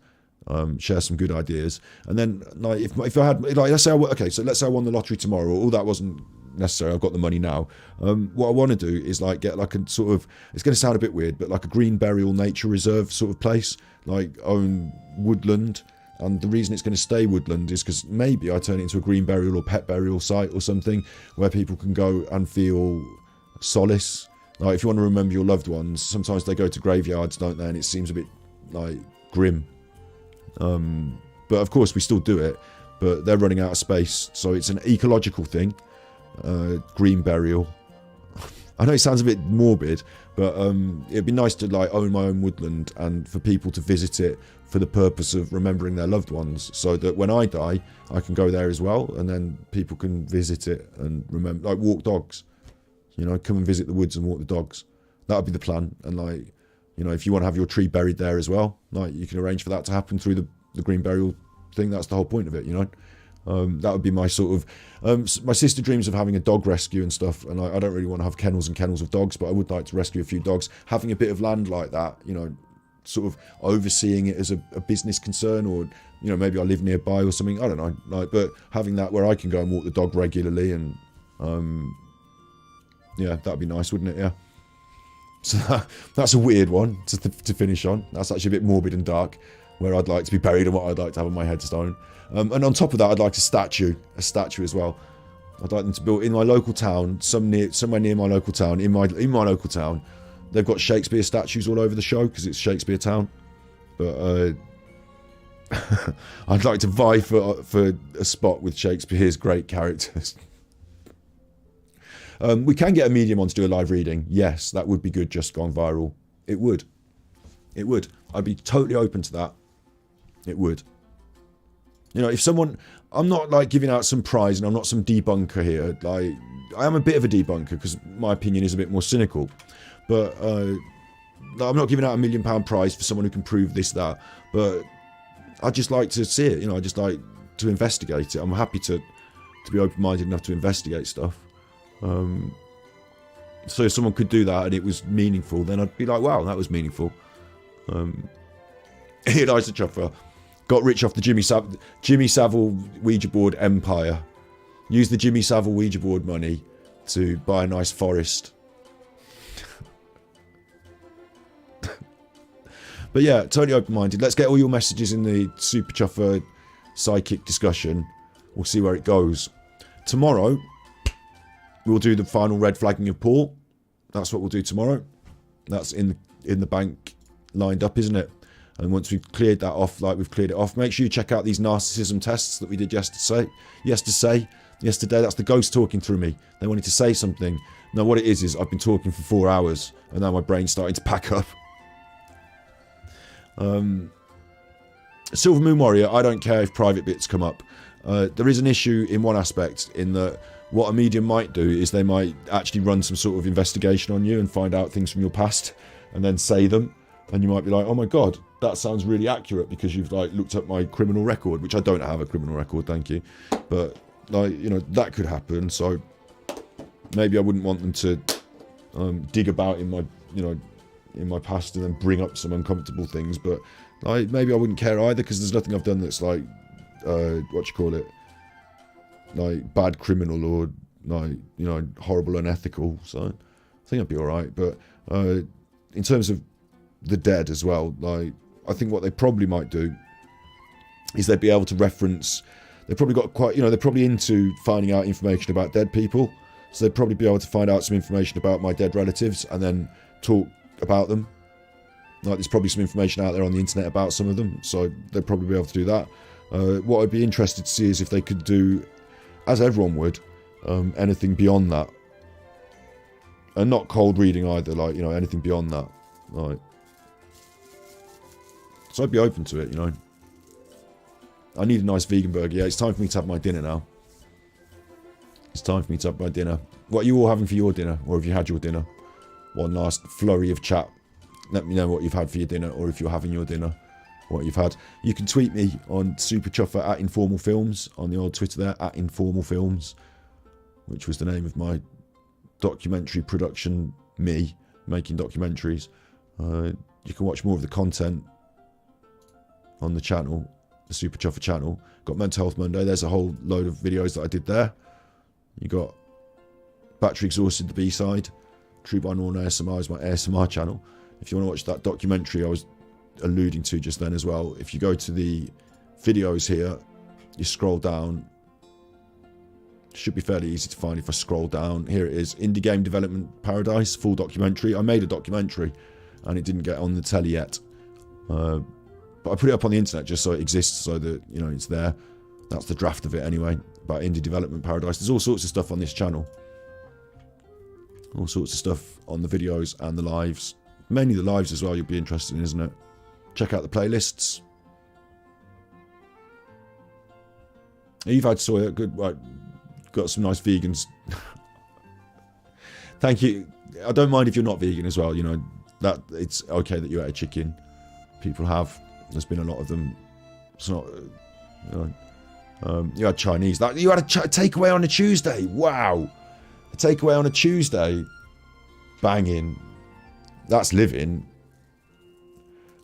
share some good ideas. And then, like, if I had, like, let's say I won the lottery tomorrow. All that wasn't necessary. I've got the money now. What I want to do is like get like a sort of, it's going to sound a bit weird, but like a green burial nature reserve sort of place, like own woodland. And the reason it's going to stay woodland is because maybe I turn it into a green burial or pet burial site or something where people can go and feel solace. Like, if you want to remember your loved ones, sometimes they go to graveyards, don't they? And it seems a bit like grim. But of course we still do it, but they're running out of space, so it's an ecological thing. Green burial. I know it sounds a bit morbid, but it'd be nice to like own my own woodland and for people to visit it for the purpose of remembering their loved ones, so that when I die I can go there as well, and then people can visit it and remember, like walk dogs, you know, come and visit the woods and walk the dogs. That would be the plan. And like, you know, if you want to have your tree buried there as well, like you can arrange for that to happen through the green burial thing. That's the whole point of it, you know. That would be my sort of, my sister dreams of having a dog rescue and stuff, and I don't really want to have kennels and kennels of dogs, but I would like to rescue a few dogs. Having a bit of land like that, you know, sort of overseeing it as a business concern, or, you know, maybe I live nearby or something, I don't know, like, but having that where I can go and walk the dog regularly, and yeah, that'd be nice, wouldn't it? Yeah. So that's a weird one to finish on. That's actually a bit morbid and dark, where I'd like to be buried and what I'd like to have on my headstone. And on top of that, I'd like a statue as well. I'd like them to build in my local town, somewhere near my local town, in my local town. They've got Shakespeare statues all over the show because it's Shakespeare Town. But I'd like to vie for a spot with Shakespeare's great characters. We can get a medium on to do a live reading. Yes, that would be good. Just gone viral. It would. It would. I'd be totally open to that. It would. You know, if someone, I'm not like giving out some prize, and I'm not some debunker here. Like, I am a bit of a debunker because my opinion is a bit more cynical. But I'm not giving out £1 million prize for someone who can prove this, that. But I'd just like to see it. You know, I just like to investigate it. I'm happy to be open-minded enough to investigate stuff. So if someone could do that and it was meaningful, then I'd be like, wow, that was meaningful. Eliza Chuffer got rich off the Jimmy Savile Ouija board empire. Used the Jimmy Savile Ouija board money to buy a nice forest. But yeah, totally open-minded. Let's get all your messages in the Super Chuffer psychic discussion. We'll see where it goes. Tomorrow, we'll do the final red flagging of Paul. That's what we'll do tomorrow. That's in the bank lined up, isn't it? And once we've cleared that off, like we've cleared it off, make sure you check out these narcissism tests that we did yesterday. That's the ghost talking through me. They wanted to say something. No, what it is I've been talking for 4 hours, and now my brain's starting to pack up. Silver Moon Warrior, I don't care if private bits come up. There is an issue in one aspect, in that what a medium might do is they might actually run some sort of investigation on you and find out things from your past and then say them, and you might be like, oh my god, that sounds really accurate because you've like looked up my criminal record, which I don't have a criminal record, thank you, but like, you know, that could happen. So maybe I wouldn't want them to dig about in my, you know, in my past and then bring up some uncomfortable things, but like maybe I wouldn't care either, because there's nothing I've done that's like like bad criminal or like, you know, horrible unethical, so I think I'd be alright. But in terms of the dead as well, like I think what they probably might do is they'd be able to reference, they've probably got quite, you know, they're probably into finding out information about dead people, so they'd probably be able to find out some information about my dead relatives and then talk about them. Like there's probably some information out there on the internet about some of them, so they'd probably be able to do that. What I'd be interested to see is if they could do, as everyone would, anything beyond that, and not cold reading either, like, you know, anything beyond that, like. So I'd be open to it, you know. I need a nice vegan burger. Yeah, it's time for me to have my dinner now. It's time for me to have my dinner. What are you all having for your dinner, or have you had your dinner? One last flurry of chat. Let me know what you've had for your dinner, or if you're having your dinner. what you've had. You can tweet me on Super Chuffer at Informal Films on the old Twitter there, at Informal Films, which was the name of my documentary production, me making documentaries. You can watch more of the content on the channel, the Super Chuffer channel. Got Mental Health Monday. There's a whole load of videos that I did there. You got Battery Exhausted, the B-side. True Binaural ASMR is my ASMR channel. If you want to watch that documentary I was alluding to just then as well, if you go to the videos here, you scroll down. It should be fairly easy to find if I scroll down. Here it is, Indie Game Development Paradise, full documentary. I made a documentary and it didn't get on the telly yet. But I put it up on the internet just so it exists, so that, you know, it's there. That's the draft of it anyway, about Indie Development Paradise. There's all sorts of stuff on this channel. All sorts of stuff on the videos and the lives. Mainly the lives as well, you'll be interested in, isn't it? Check out the playlists. You've had soya, good, right, got some nice vegans. Thank you. I don't mind if you're not vegan as well, you know, that it's okay that you ate a chicken. People have. There's been a lot of them. It's not, you know, you had Chinese. That you had a takeaway on a Tuesday. Wow, a takeaway on a Tuesday. Banging. That's living.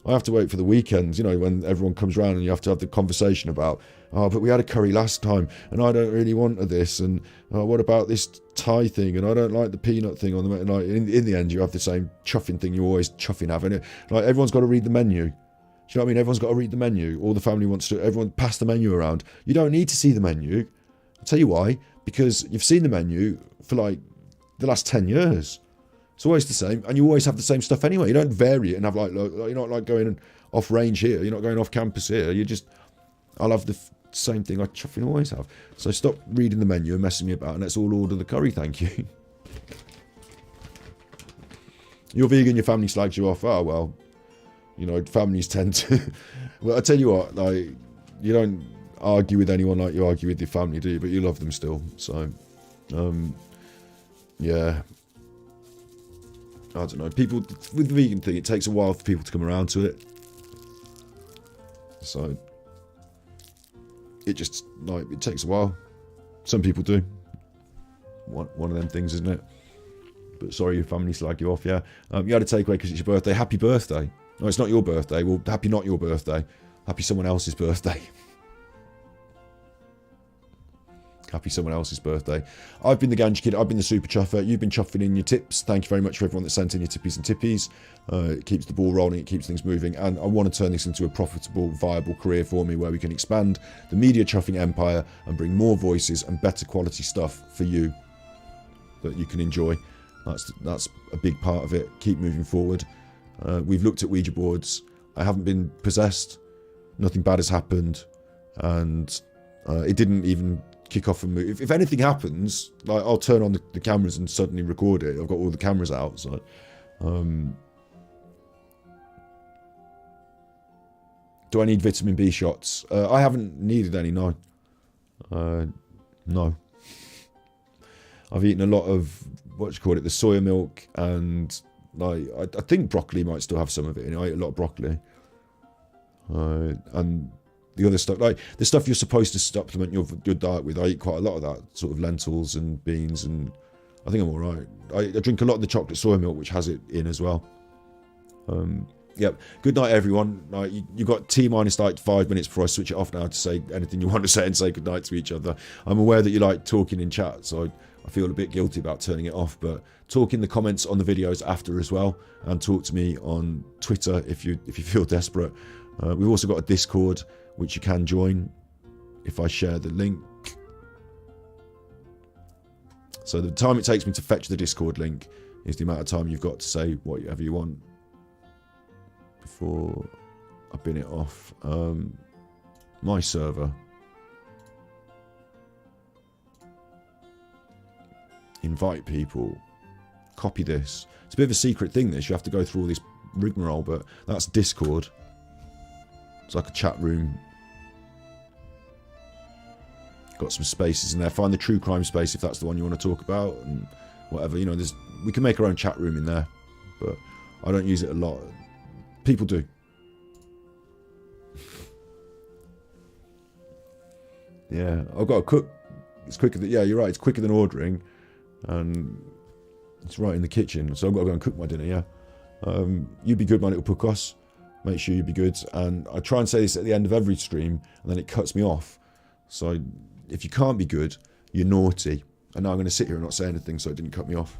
I have to wait for the weekends, you know, when everyone comes around and you have to have the conversation about, oh, but we had a curry last time and I don't really want this, and oh, what about this Thai thing, and I don't like the peanut thing on the menu. Like, in the end you have the same chuffing thing you always chuffing have, innit? Like, everyone's got to read the menu. Do you know what I mean? Everyone's got to read the menu. All the family wants to, everyone pass the menu around. You don't need to see the menu. I'll tell you why. Because you've seen the menu for like the last 10 years. It's always the same, and you always have the same stuff anyway. You don't vary it and have like you're not like going off range here. You're not going off campus here. You just, I'll have the same thing I chuffing always have. So stop reading the menu and messing me about, and let's all order the curry, thank you. You're vegan, your family slags you off. Oh well, you know, families tend to. Well, I tell you what, like, you don't argue with anyone like you argue with your family, do you? But you love them still. So, yeah. I don't know. People with the vegan thing, it takes a while for people to come around to it. So it just, like, it takes a while. Some people do. One of them things, isn't it? But sorry, your family slag you off. Yeah. You had a takeaway because it's your birthday. Happy birthday. No, it's not your birthday. Well, happy not your birthday. Happy someone else's birthday. Happy someone else's birthday. I've been the Ganjikidd. I've been the Super Chuffer. You've been chuffing in your tips. Thank you very much for everyone that sent in your tippies and tippies. It keeps the ball rolling. It keeps things moving. And I want to turn this into a profitable, viable career for me, where we can expand the media chuffing empire and bring more voices and better quality stuff for you that you can enjoy. That's a big part of it. Keep moving forward. We've looked at Ouija boards. I haven't been possessed. Nothing bad has happened. And it didn't even kick off and move. If anything happens, like, I'll turn on the cameras and suddenly record it. I've got all the cameras out, so do I need vitamin B shots? I haven't needed any, no. No. I've eaten a lot of, what do you call it, the soya milk, and like I think broccoli might still have some of it. You know, I eat a lot of broccoli. And the other stuff, like the stuff you're supposed to supplement your diet with, I eat quite a lot of that, sort of lentils and beans, and I think I'm all right. I drink a lot of the chocolate soy milk, which has it in as well. Yep. Good night, everyone. You got T-minus like 5 minutes before I switch it off now to say anything you want to say and say good night to each other. I'm aware that you like talking in chat, so I feel a bit guilty about turning it off, but talk in the comments on the videos after as well, and talk to me on Twitter if you feel desperate. We've also got a Discord, which you can join if I share the link. So the time it takes me to fetch the Discord link is the amount of time you've got to say whatever you want before I bin it off. My server. Invite people. Copy this. It's a bit of a secret thing, this. You have to go through all this rigmarole, but that's Discord. It's like a chat room. Got some spaces in there. Find the true crime space if that's the one you want to talk about, and whatever, you know, we can make our own chat room in there, but I don't use it a lot. People do. Yeah, I've got to cook. It's quicker than, yeah, you're right, it's quicker than ordering, and it's right in the kitchen, so I've got to go and cook my dinner, yeah. You be good, my little pucos. Make sure you be good. And I try and say this at the end of every stream, and then it cuts me off. So if you can't be good, you're naughty. And now I'm going to sit here and not say anything so it didn't cut me off.